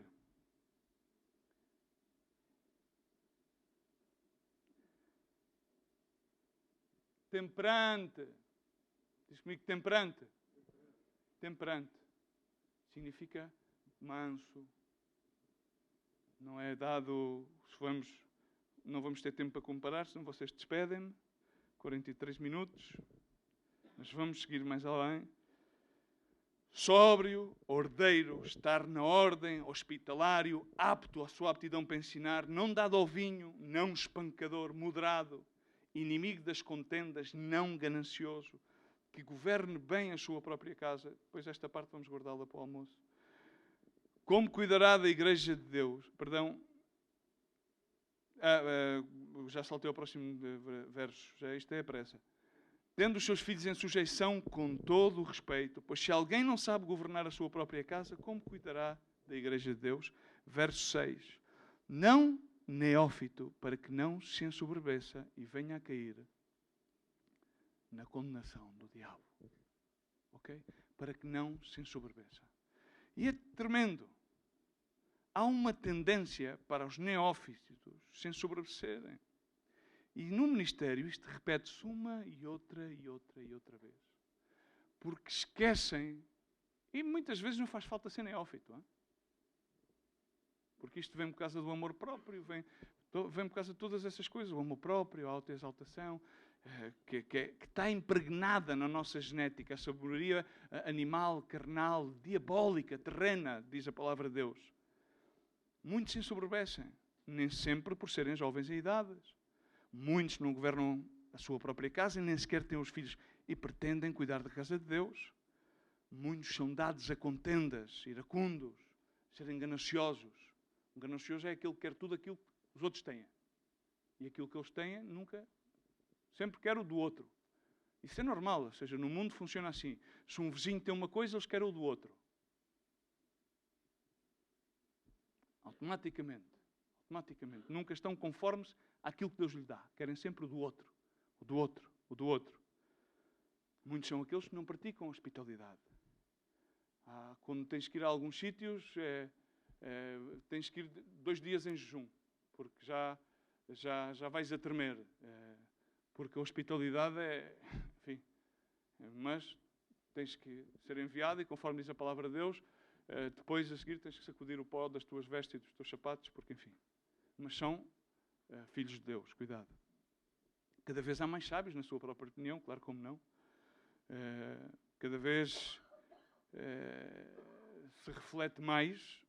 Temperante. Diz comigo, temperante. Temperante. Significa manso. Não é dado... Não vamos ter tempo para comparar, senão vocês despedem-me. 43 minutos. Mas vamos seguir mais além. Sóbrio, ordeiro, estar na ordem, hospitalário, apto à sua aptidão para ensinar, não dado ao vinho, não espancador, moderado, inimigo das contendas, não ganancioso, que governe bem a sua própria casa. Depois esta parte vamos guardá-la para o almoço. Como cuidará da igreja de Deus? Perdão. Já saltei ao próximo verso. Isto é a pressa. Tendo os seus filhos em sujeição com todo o respeito, pois se alguém não sabe governar a sua própria casa, como cuidará da igreja de Deus? Verso 6. Não neófito, para que não se ensoberbeça e venha a cair na condenação do diabo. Ok? Para que não se ensoberbeça. E é tremendo. Há uma tendência para os neófitos se ensoberbecerem. E no ministério isto repete-se uma e outra vez. Porque esquecem, e muitas vezes não faz falta ser neófito. Hein? Porque isto vem por causa do amor próprio, vem por causa de todas essas coisas. O amor próprio, a autoexaltação, que está impregnada na nossa genética. A sabedoria animal, carnal, diabólica, terrena, diz a palavra de Deus. Muitos se ensoberbecem, nem sempre por serem jovens em idades. Muitos não governam a sua própria casa e nem sequer têm os filhos e pretendem cuidar da casa de Deus. Muitos são dados a contendas, iracundos, serem gananciosos. O ganancioso é aquele que quer tudo aquilo que os outros têm. E aquilo que eles têm, nunca, sempre quer o do outro. Isso é normal, ou seja, no mundo funciona assim. Se um vizinho tem uma coisa, eles querem o do outro. Automaticamente. Nunca estão conformes àquilo que Deus lhe dá. Querem sempre o do outro. O do outro. O do outro. Muitos são aqueles que não praticam hospitalidade. Quando tens que ir a alguns sítios, tens que ir 2 dias em jejum. Porque já vais a tremer. Porque a hospitalidade enfim. Mas tens que ser enviado e, conforme diz a palavra de Deus, depois a seguir tens que sacudir o pó das tuas vestes e dos teus sapatos, porque enfim. Mas são filhos de Deus, cuidado. Cada vez há mais sábios na sua própria opinião, claro como não. Cada vez se reflete mais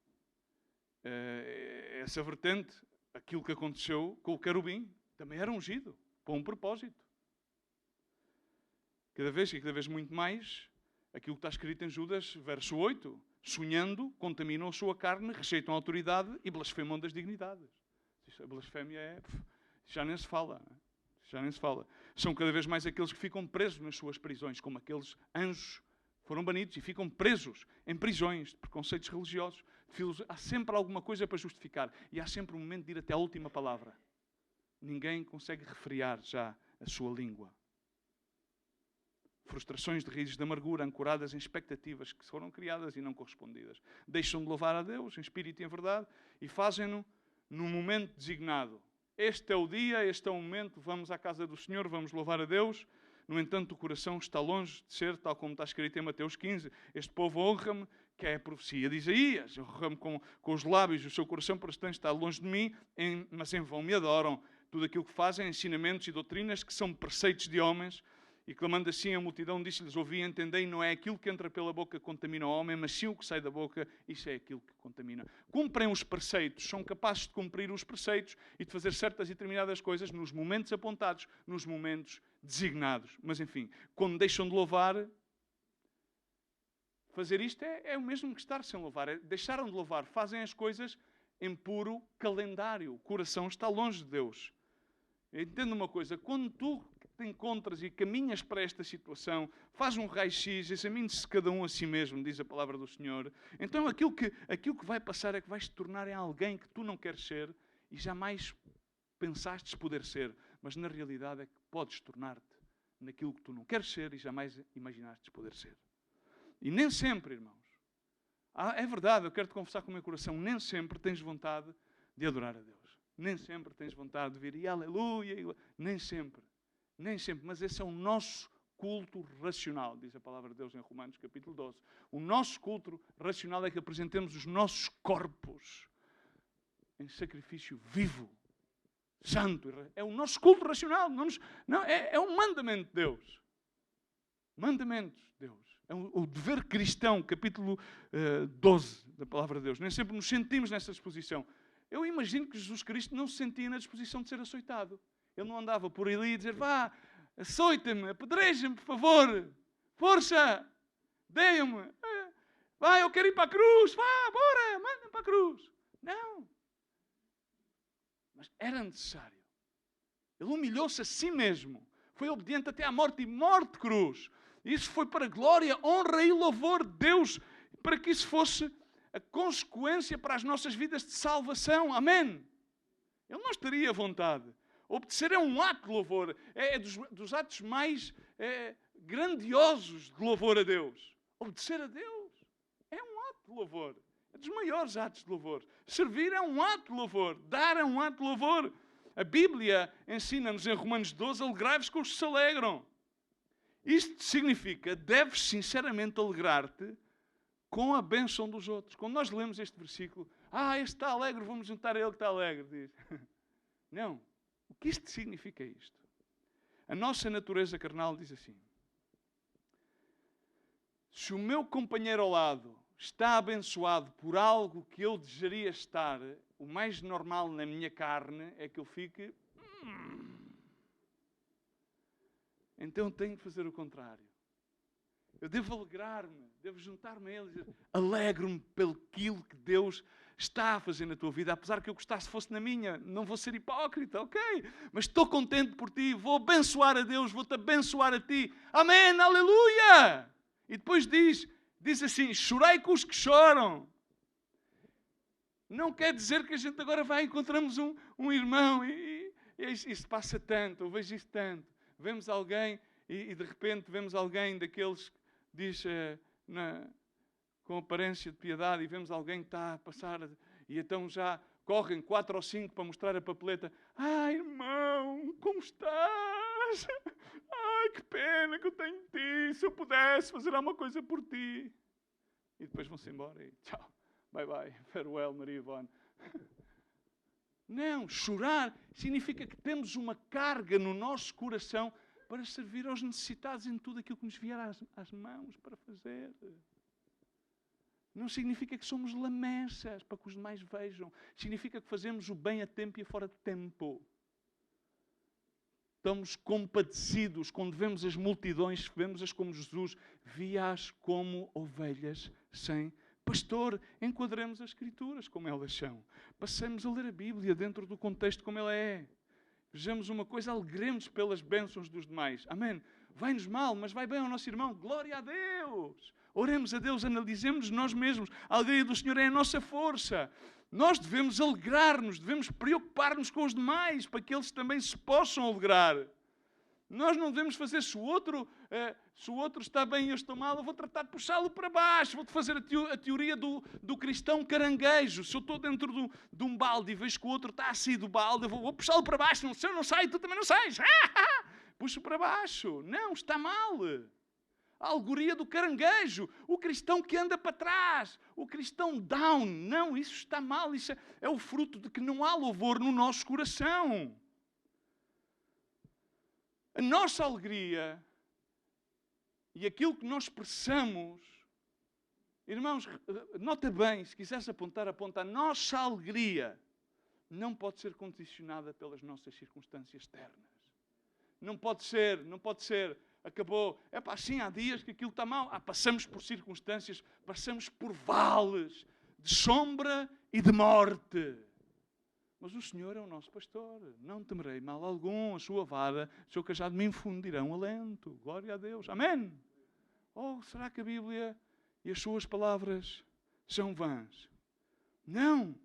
essa vertente, aquilo que aconteceu com o querubim, também era ungido, para um propósito. Cada vez muito mais, aquilo que está escrito em Judas, verso 8, sonhando, contaminam a sua carne, rejeitam a autoridade e blasfemam das dignidades. A blasfémia já nem se fala. São cada vez mais aqueles que ficam presos nas suas prisões, como aqueles anjos foram banidos e ficam presos em prisões de preconceitos religiosos. Há sempre alguma coisa para justificar e há sempre um momento de ir até a última palavra. Ninguém consegue refrear já a sua língua. Frustrações de raízes de amargura ancoradas em expectativas que foram criadas e não correspondidas. Deixam de louvar a Deus em espírito e em verdade e fazem-no num momento designado. Este é o dia, este é o momento, vamos à casa do Senhor, vamos louvar a Deus. No entanto, o coração está longe de ser, tal como está escrito em Mateus 15, este povo honra-me, que é a profecia de Isaías. Honra-me com os lábios, o seu coração, portanto, está longe de mim, mas em vão me adoram. Tudo aquilo que fazem, ensinamentos e doutrinas que são preceitos de homens. E clamando assim, a multidão disse-lhes: ouvi e entendei, não é aquilo que entra pela boca que contamina o homem, mas sim o que sai da boca, isso é aquilo que contamina. Cumprem os preceitos, são capazes de cumprir os preceitos e de fazer certas e determinadas coisas nos momentos apontados, nos momentos designados. Mas enfim, quando deixam de louvar, fazer isto é o mesmo que estar sem louvar. Deixaram de louvar, fazem as coisas em puro calendário. O coração está longe de Deus. Entenda uma coisa, quando tu te encontras e caminhas para esta situação, faz um raio-x, examine-se cada um a si mesmo, diz a palavra do Senhor. Então aquilo que vai passar é que vais te tornar em alguém que tu não queres ser e jamais pensastes poder ser, mas na realidade é que podes tornar-te naquilo que tu não queres ser e jamais imaginastes poder ser. E nem sempre, irmãos, é verdade, eu quero te confessar com o meu coração, nem sempre tens vontade de adorar a Deus. Nem sempre tens vontade de vir e aleluia, nem sempre. Nem sempre, mas esse é o nosso culto racional, diz a palavra de Deus em Romanos capítulo 12. O nosso culto racional é que apresentemos os nossos corpos em sacrifício vivo, santo. É o nosso culto racional. É um mandamento de Deus. Mandamentos de Deus. É o dever cristão, capítulo 12 da palavra de Deus. Nem sempre nos sentimos nessa disposição. Eu imagino que Jesus Cristo não se sentia na disposição de ser açoitado. Ele não andava por ali e dizer: vá, açoita-me, apedreja-me, por favor. Força, deem-me. Vá, eu quero ir para a cruz. Vá, bora, manda-me para a cruz. Não. Mas era necessário. Ele humilhou-se a si mesmo. Foi obediente até à morte e morte de cruz. Isso foi para glória, honra e louvor de Deus, para que isso fosse a consequência para as nossas vidas de salvação. Amém? Ele não estaria à vontade. Obedecer é um ato de louvor. É dos atos mais grandiosos de louvor a Deus. Obedecer a Deus é um ato de louvor. É dos maiores atos de louvor. Servir é um ato de louvor. Dar é um ato de louvor. A Bíblia ensina-nos em Romanos 12: alegrai-vos com os que se alegram. Isto significa, deves sinceramente alegrar-te com a bênção dos outros. Quando nós lemos este versículo, este está alegre, vamos juntar a ele que está alegre. Diz. Não. O que isto significa é isto. A nossa natureza carnal diz assim: se o meu companheiro ao lado está abençoado por algo que eu desejaria estar, o mais normal na minha carne é que eu fique... Então eu tenho que fazer o contrário. Eu devo alegrar-me, devo juntar-me a ele e dizer: alegro-me pelo aquilo que Deus está a fazer na tua vida, apesar que eu gostasse fosse na minha. Não vou ser hipócrita, ok? Mas estou contente por ti, vou abençoar a Deus, vou-te abençoar a ti. Amém, aleluia! E depois diz assim, chorai com os que choram. Não quer dizer que a gente agora vai e encontramos um irmão e isso passa tanto, eu vejo isso tanto. Vemos alguém e de repente vemos alguém daqueles que diz com aparência de piedade e vemos alguém que está a passar e então já correm 4 ou 5 para mostrar a papeleta. Ai, irmão, como estás? Ai, que pena que eu tenho de ti. Se eu pudesse fazer alguma coisa por ti. E depois vão-se embora e tchau. Bye, bye. Farewell, Maria Ivone. Não, chorar significa que temos uma carga no nosso coração para servir aos necessitados em tudo aquilo que nos vier às mãos para fazer. Não significa que somos lamechas para que os demais vejam. Significa que fazemos o bem a tempo e a fora de tempo. Estamos compadecidos quando vemos as multidões, vemos-as como Jesus, via-as como ovelhas sem pastor. Enquadremos as Escrituras como elas são. Passemos a ler a Bíblia dentro do contexto como ela é. Vejamos uma coisa, alegremos pelas bênçãos dos demais. Amém. Vai-nos mal, mas vai bem ao nosso irmão. Glória a Deus. Oremos a Deus, analisemos nós mesmos. A alegria do Senhor é a nossa força. Nós devemos alegrar-nos, devemos preocupar-nos com os demais, para que eles também se possam alegrar. Nós não devemos fazer, se o outro está bem e eu estou mal, eu vou tratar de puxá-lo para baixo. Vou-te fazer a teoria do cristão caranguejo. Se eu estou dentro de um balde e vejo que o outro está a sair do balde, eu vou puxá-lo para baixo. Se eu não saio, tu também não sais. Puxo para baixo. Não, está mal. A alegoria do caranguejo, o cristão que anda para trás, o cristão down. Não, isso está mal, isso é o fruto de que não há louvor no nosso coração. A nossa alegria e aquilo que nós expressamos, irmãos, nota bem, se quiseres apontar, aponta. A nossa alegria não pode ser condicionada pelas nossas circunstâncias externas. Não pode ser. Acabou. Sim, há dias que aquilo está mal. Passamos por circunstâncias, passamos por vales de sombra e de morte. Mas o Senhor é o nosso pastor. Não temerei mal algum. A sua vara, o seu cajado me infundirão alento. Glória a Deus. Amém. Será que a Bíblia e as suas palavras são vãs? Não.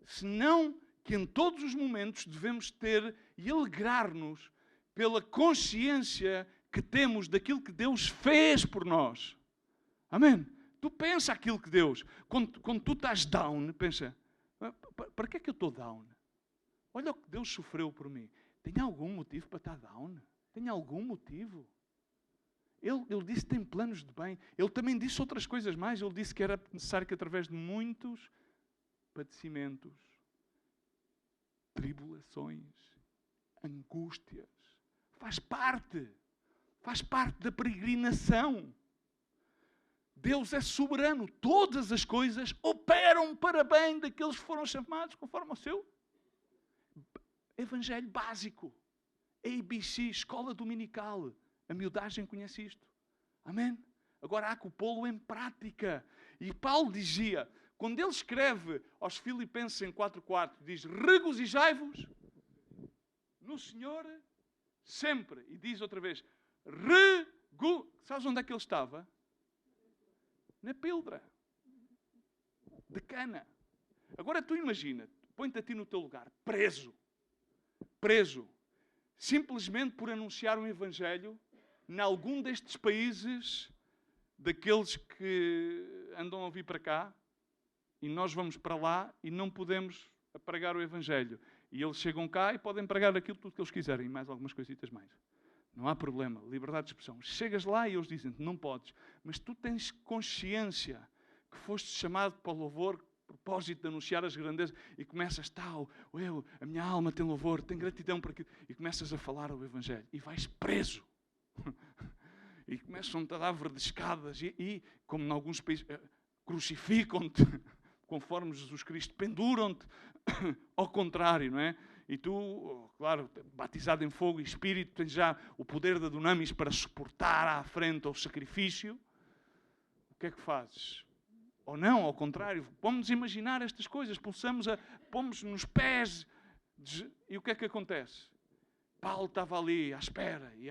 Senão que em todos os momentos devemos ter e alegrar-nos pela consciência que temos daquilo que Deus fez por nós. Amém? Tu pensa aquilo que Deus... Quando tu estás down, pensa, para que é que eu estou down? Olha o que Deus sofreu por mim. Tem algum motivo para estar down? Tem algum motivo? Ele disse que tem planos de bem. Ele também disse outras coisas mais. Ele disse que era necessário que através de muitos padecimentos, tribulações, angústias, faz parte da peregrinação. Deus é soberano. Todas as coisas operam para bem daqueles que foram chamados conforme o seu evangelho básico. ABC, escola dominical. A miudagem conhece isto. Amém? Agora há que pô-lo em prática. E Paulo dizia, quando ele escreve aos Filipenses em 4:4, diz, regozijai-vos no Senhor sempre. E diz outra vez, sabes onde é que ele estava? Na píldora de cana. Agora tu imagina, põe-te a ti no teu lugar, preso, simplesmente por anunciar um evangelho em algum destes países, daqueles que andam a vir para cá, e nós vamos para lá e não podemos pregar o evangelho. E eles chegam cá e podem pregar aquilo tudo que eles quiserem, e mais algumas coisitas mais. Não há problema, liberdade de expressão. Chegas lá e eles dizem, não podes. Mas tu tens consciência que foste chamado para o louvor, propósito de anunciar as grandezas, e começas, a minha alma tem louvor, tem gratidão por aquilo, e começas a falar o evangelho, e vais preso. E começam-te a dar verdescadas, e como em alguns países, crucificam-te, conforme Jesus Cristo, penduram-te, ao contrário, não é? E tu, claro, batizado em fogo e espírito, tens já o poder da dunamis para suportar à frente ao sacrifício. O que é que fazes? Ou não, ao contrário, vamos imaginar estas coisas, pomos nos pés. E o que é que acontece? Paulo estava ali à espera. E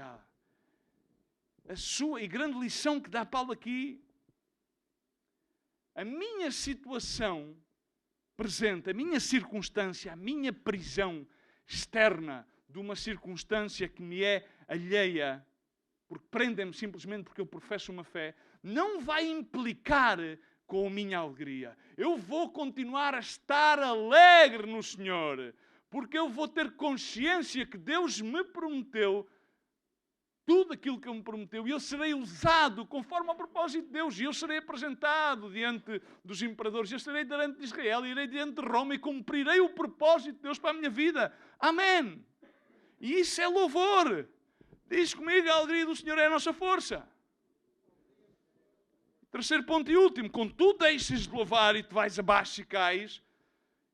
grande lição que dá Paulo aqui, a minha situação presente, a minha circunstância, a minha prisão externa de uma circunstância que me é alheia, porque prendem-me simplesmente porque eu professo uma fé, não vai implicar com a minha alegria. Eu vou continuar a estar alegre no Senhor, porque eu vou ter consciência que Deus me prometeu tudo aquilo que Ele me prometeu, e eu serei usado conforme ao propósito de Deus, e eu serei apresentado diante dos imperadores, eu estarei diante de Israel, e irei diante de Roma, e cumprirei o propósito de Deus para a minha vida. Amém! E isso é louvor. Diz comigo, a alegria do Senhor é a nossa força. Terceiro ponto e último, quando tu deixas de louvar e te vais abaixo e cais,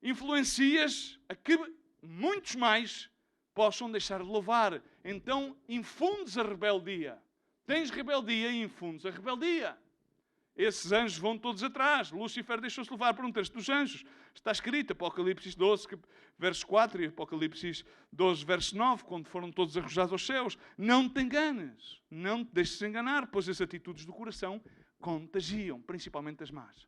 influencias a que muitos mais possam deixar de louvar. Então infundes a rebeldia. Tens rebeldia e infundes a rebeldia. Esses anjos vão todos atrás. Lúcifer deixou-se levar por um terço dos anjos. Está escrito, Apocalipse 12, verso 4 e Apocalipse 12, verso 9, quando foram todos arrojados aos céus. Não te enganes, não te deixes enganar, pois as atitudes do coração contagiam, principalmente as más.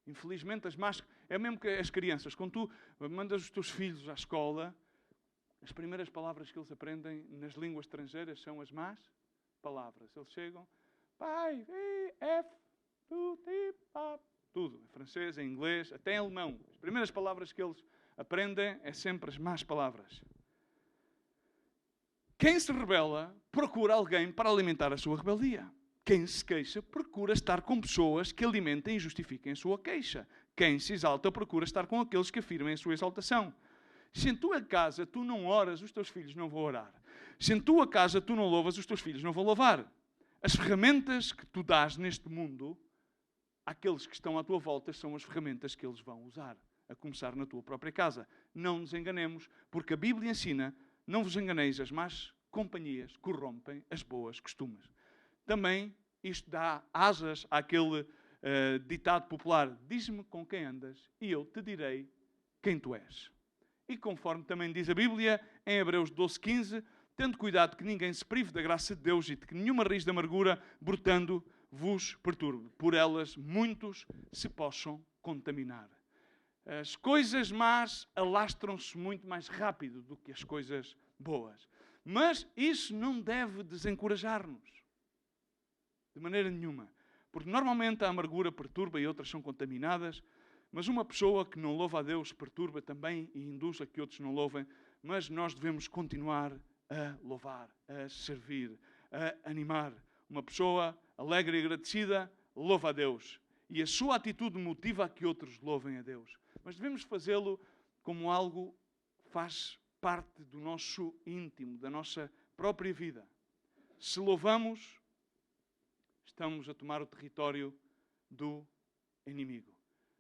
Infelizmente as más, é mesmo que as crianças, quando tu mandas os teus filhos à escola, as primeiras palavras que eles aprendem nas línguas estrangeiras são as más palavras. Eles chegam, pai, F, tu, ti, pa, tudo. Em francês, em inglês, até em alemão. As primeiras palavras que eles aprendem é sempre as más palavras. Quem se rebela procura alguém para alimentar a sua rebeldia. Quem se queixa procura estar com pessoas que alimentem e justifiquem a sua queixa. Quem se exalta procura estar com aqueles que afirmem a sua exaltação. Se em tua casa tu não oras, os teus filhos não vão orar. Se em tua casa tu não louvas, os teus filhos não vão louvar. As ferramentas que tu dás neste mundo, àqueles que estão à tua volta, são as ferramentas que eles vão usar, a começar na tua própria casa. Não nos enganemos, porque a Bíblia ensina, não vos enganeis, as más companhias corrompem as boas costumes. Também isto dá asas àquele ditado popular, diz-me com quem andas e eu te direi quem tu és. E conforme também diz a Bíblia, em Hebreus 12:15, tendo cuidado que ninguém se prive da graça de Deus e de que nenhuma raiz de amargura brotando vos perturbe. Por elas muitos se possam contaminar. As coisas más alastram-se muito mais rápido do que as coisas boas. Mas isso não deve desencorajar-nos. De maneira nenhuma. Porque normalmente a amargura perturba e outras são contaminadas, mas uma pessoa que não louva a Deus perturba também e induz a que outros não louvem, mas nós devemos continuar a louvar, a servir, a animar. Uma pessoa alegre e agradecida louva a Deus e a sua atitude motiva a que outros louvem a Deus. Mas devemos fazê-lo como algo que faz parte do nosso íntimo, da nossa própria vida. Se louvamos, estamos a tomar o território do inimigo.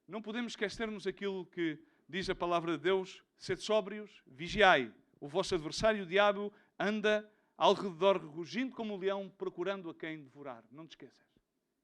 Não podemos esquecermos aquilo que diz a palavra de Deus, sede sóbrios, vigiai. O vosso adversário, o diabo, anda ao redor rugindo como um leão, procurando a quem devorar. Não te esqueças.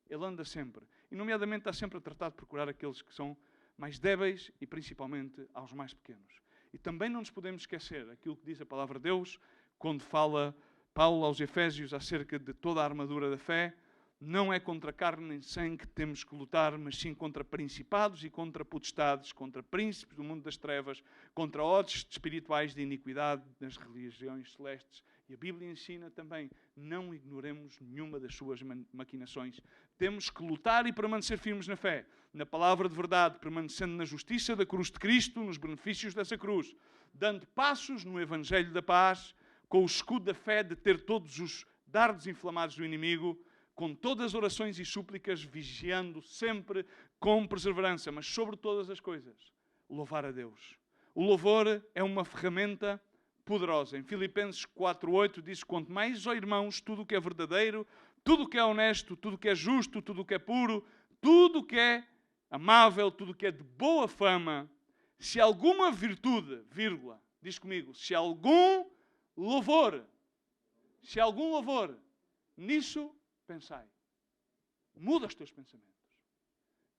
Ele anda sempre. E nomeadamente está sempre a tratar de procurar aqueles que são mais débeis e principalmente aos mais pequenos. E também não nos podemos esquecer aquilo que diz a palavra de Deus, quando fala Paulo aos Efésios acerca de toda a armadura da fé. Não é contra carne nem sangue que temos que lutar, mas sim contra principados e contra potestades, contra príncipes do mundo das trevas, contra hostes espirituais de iniquidade nas religiões celestes. E a Bíblia ensina também, não ignoremos nenhuma das suas maquinações. Temos que lutar e permanecer firmes na fé, na palavra de verdade, permanecendo na justiça da cruz de Cristo, nos benefícios dessa cruz, dando passos no Evangelho da paz, com o escudo da fé de ter todos os dardos inflamados do inimigo, com todas as orações e súplicas, vigiando sempre com perseverança, mas sobre todas as coisas, louvar a Deus. O louvor é uma ferramenta poderosa. Em Filipenses 4:8 diz, quanto mais, ó irmãos, tudo o que é verdadeiro, tudo o que é honesto, tudo o que é justo, tudo o que é puro, tudo o que é amável, tudo o que é de boa fama, se alguma virtude, vírgula, diz comigo, se algum louvor, nisso pensai. Muda os teus pensamentos.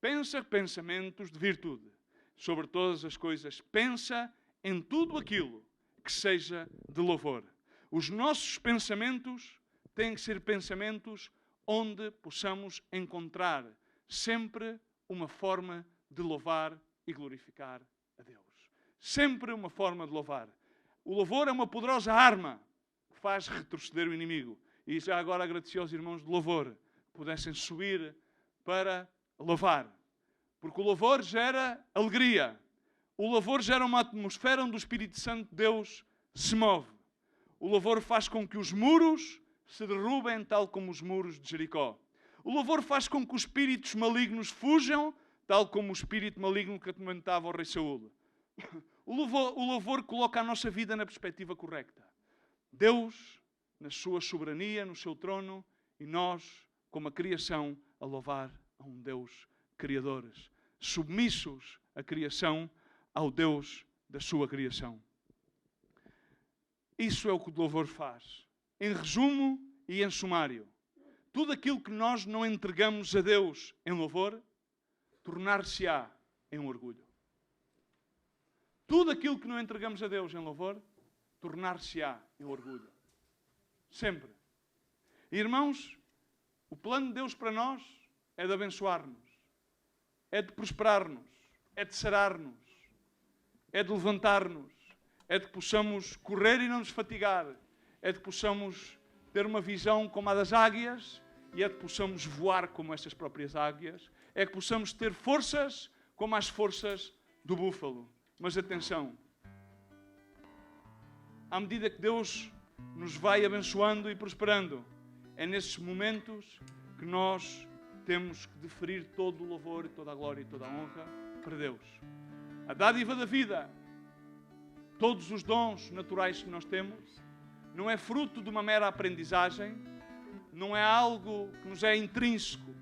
pensa pensamentos de virtude. Sobre todas as coisas, pensa em tudo aquilo que seja de louvor. Os nossos pensamentos têm que ser pensamentos onde possamos encontrar sempre uma forma de louvar e glorificar a Deus. Sempre uma forma de louvar. O louvor é uma poderosa arma que faz retroceder o inimigo. E já agora agradeci aos irmãos de louvor que pudessem subir para louvar. Porque o louvor gera alegria. O louvor gera uma atmosfera onde o Espírito Santo de Deus se move. O louvor faz com que os muros se derrubem tal como os muros de Jericó. O louvor faz com que os espíritos malignos fujam tal como o espírito maligno que atormentava o rei Saúl. O louvor coloca a nossa vida na perspectiva correta. Deus, na sua soberania, no seu trono, e nós, como a criação, a louvar a um Deus criador, submissos à criação, ao Deus da sua criação. Isso é o que o louvor faz. Em resumo e em sumário, tudo aquilo que nós não entregamos a Deus em louvor, tornar-se-á em orgulho. Tudo aquilo que não entregamos a Deus em louvor, tornar-se-á em orgulho. Sempre. Irmãos, o plano de Deus para nós é de abençoar-nos, é de prosperar-nos, é de sarar-nos, é de levantar-nos, é de que possamos correr e não nos fatigar, é de que possamos ter uma visão como a das águias e é de que possamos voar como estas próprias águias, é que possamos ter forças como as forças do búfalo. Mas atenção, à medida que Deus nos vai abençoando e prosperando, é nesses momentos que nós temos que deferir todo o louvor, toda a glória e toda a honra para Deus. A dádiva da vida, todos os dons naturais que nós temos, não é fruto de uma mera aprendizagem, não é algo que nos é intrínseco,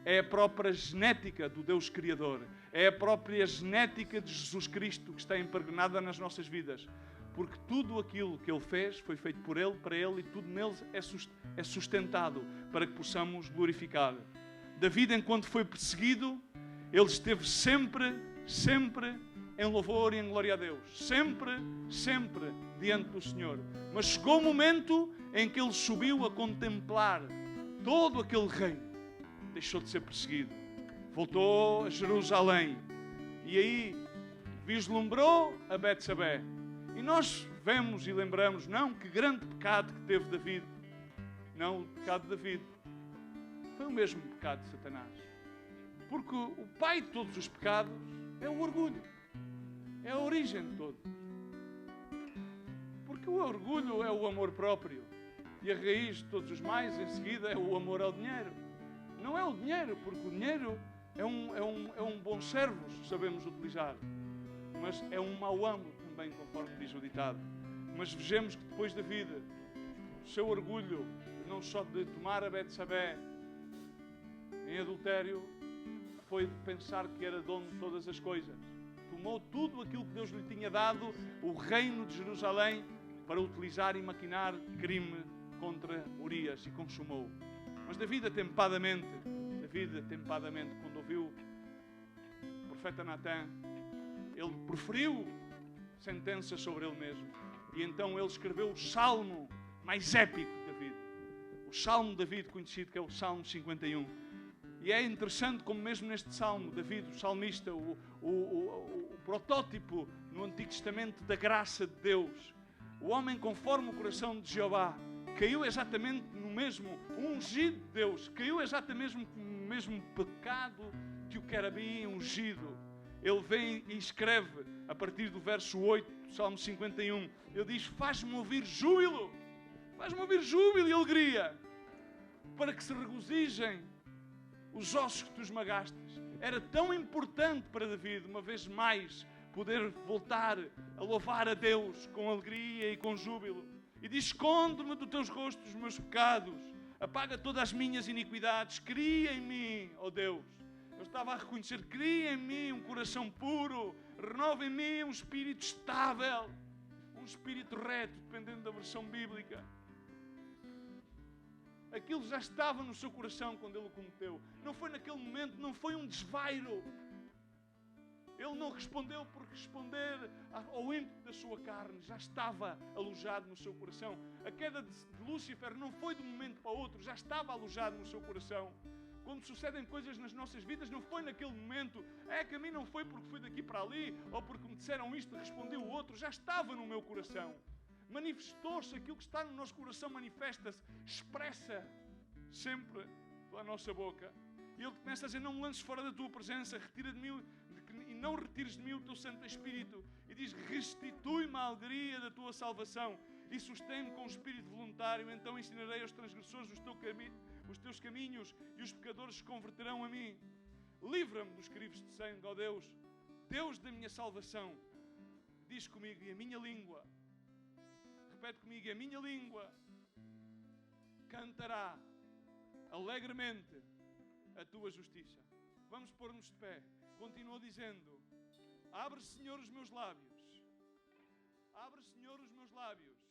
é a própria genética do Deus Criador, é a própria genética de Jesus Cristo que está impregnada nas nossas vidas, porque tudo aquilo que Ele fez foi feito por Ele, para Ele, e tudo nele é sustentado para que possamos glorificar. David, enquanto foi perseguido, ele esteve sempre em louvor e em glória a Deus. Sempre diante do Senhor. Mas chegou o momento em que ele subiu a contemplar todo aquele reino. Deixou de ser perseguido. Voltou a Jerusalém. E aí vislumbrou a Betsabé. E nós vemos e lembramos, não, que grande pecado que teve David. Não, o pecado de David foi o mesmo pecado de Satanás. Porque o pai de todos os pecados é o orgulho. É a origem de todos. Porque o orgulho é o amor próprio. E a raiz de todos os males, em seguida, é o amor ao dinheiro. Não é o dinheiro, porque o dinheiro é um bom servo, se sabemos utilizar. Mas é um mau amo também, conforme diz o ditado. Mas vejamos que depois da vida, o seu orgulho, não só de tomar a Betsabé em adultério, foi de pensar que era dono de todas as coisas. Tomou tudo aquilo que Deus lhe tinha dado, o reino de Jerusalém, para utilizar e maquinar crime contra Urias, e consumou. Mas David, atempadamente, quando ouviu o profeta Natã, ele proferiu sentença sobre ele mesmo. E então ele escreveu o salmo mais épico de David. O salmo de David, conhecido que é o Salmo 51. E é interessante como mesmo neste salmo, David, o salmista, o protótipo no Antigo Testamento da graça de Deus, o homem conforme o coração de Jeová, caiu exatamente no mesmo, ungido de Deus, caiu exatamente no mesmo pecado que o querubim ungido. Ele vem e escreve, a partir do verso 8 do Salmo 51, ele diz, faz-me ouvir júbilo e alegria, para que se regozijem os ossos que tu esmagastes. Era tão importante para David, uma vez mais, poder voltar a louvar a Deus com alegria e com júbilo. E diz, esconde-me do teus rostos os meus pecados, apaga todas as minhas iniquidades, cria em mim, ó Deus. Eu estava a reconhecer, cria em mim um coração puro, renova em mim um espírito estável, um espírito reto, dependendo da versão bíblica. Aquilo já estava no seu coração quando ele o cometeu. Não foi naquele momento, não foi um desvairo. Ele não respondeu por responder ao ímpeto da sua carne. Já estava alojado no seu coração. A queda de Lúcifer não foi de um momento para o outro. Já estava alojado no seu coração. Quando sucedem coisas nas nossas vidas, não foi naquele momento. É que a mim não foi porque fui daqui para ali, ou porque me disseram isto e respondi o outro. Já estava no meu coração. Manifestou-se. Aquilo que está no nosso coração manifesta-se, expressa sempre pela nossa boca. E ele começa a dizer: não me lances fora da tua presença, retira de mim e não retires de mim o teu Santo Espírito. E diz: restitui-me a alegria da tua salvação e sustém-me com o espírito voluntário. Então ensinarei aos transgressores os teus caminhos e os pecadores se converterão a mim. Livra-me dos crivos de sangue, ó Deus, Deus da minha salvação. Diz comigo: e a minha língua, repete comigo, e a minha língua cantará alegremente a tua justiça. Vamos pôr-nos de pé. Continua dizendo: abre, Senhor, os meus lábios. Abre, Senhor, os meus lábios.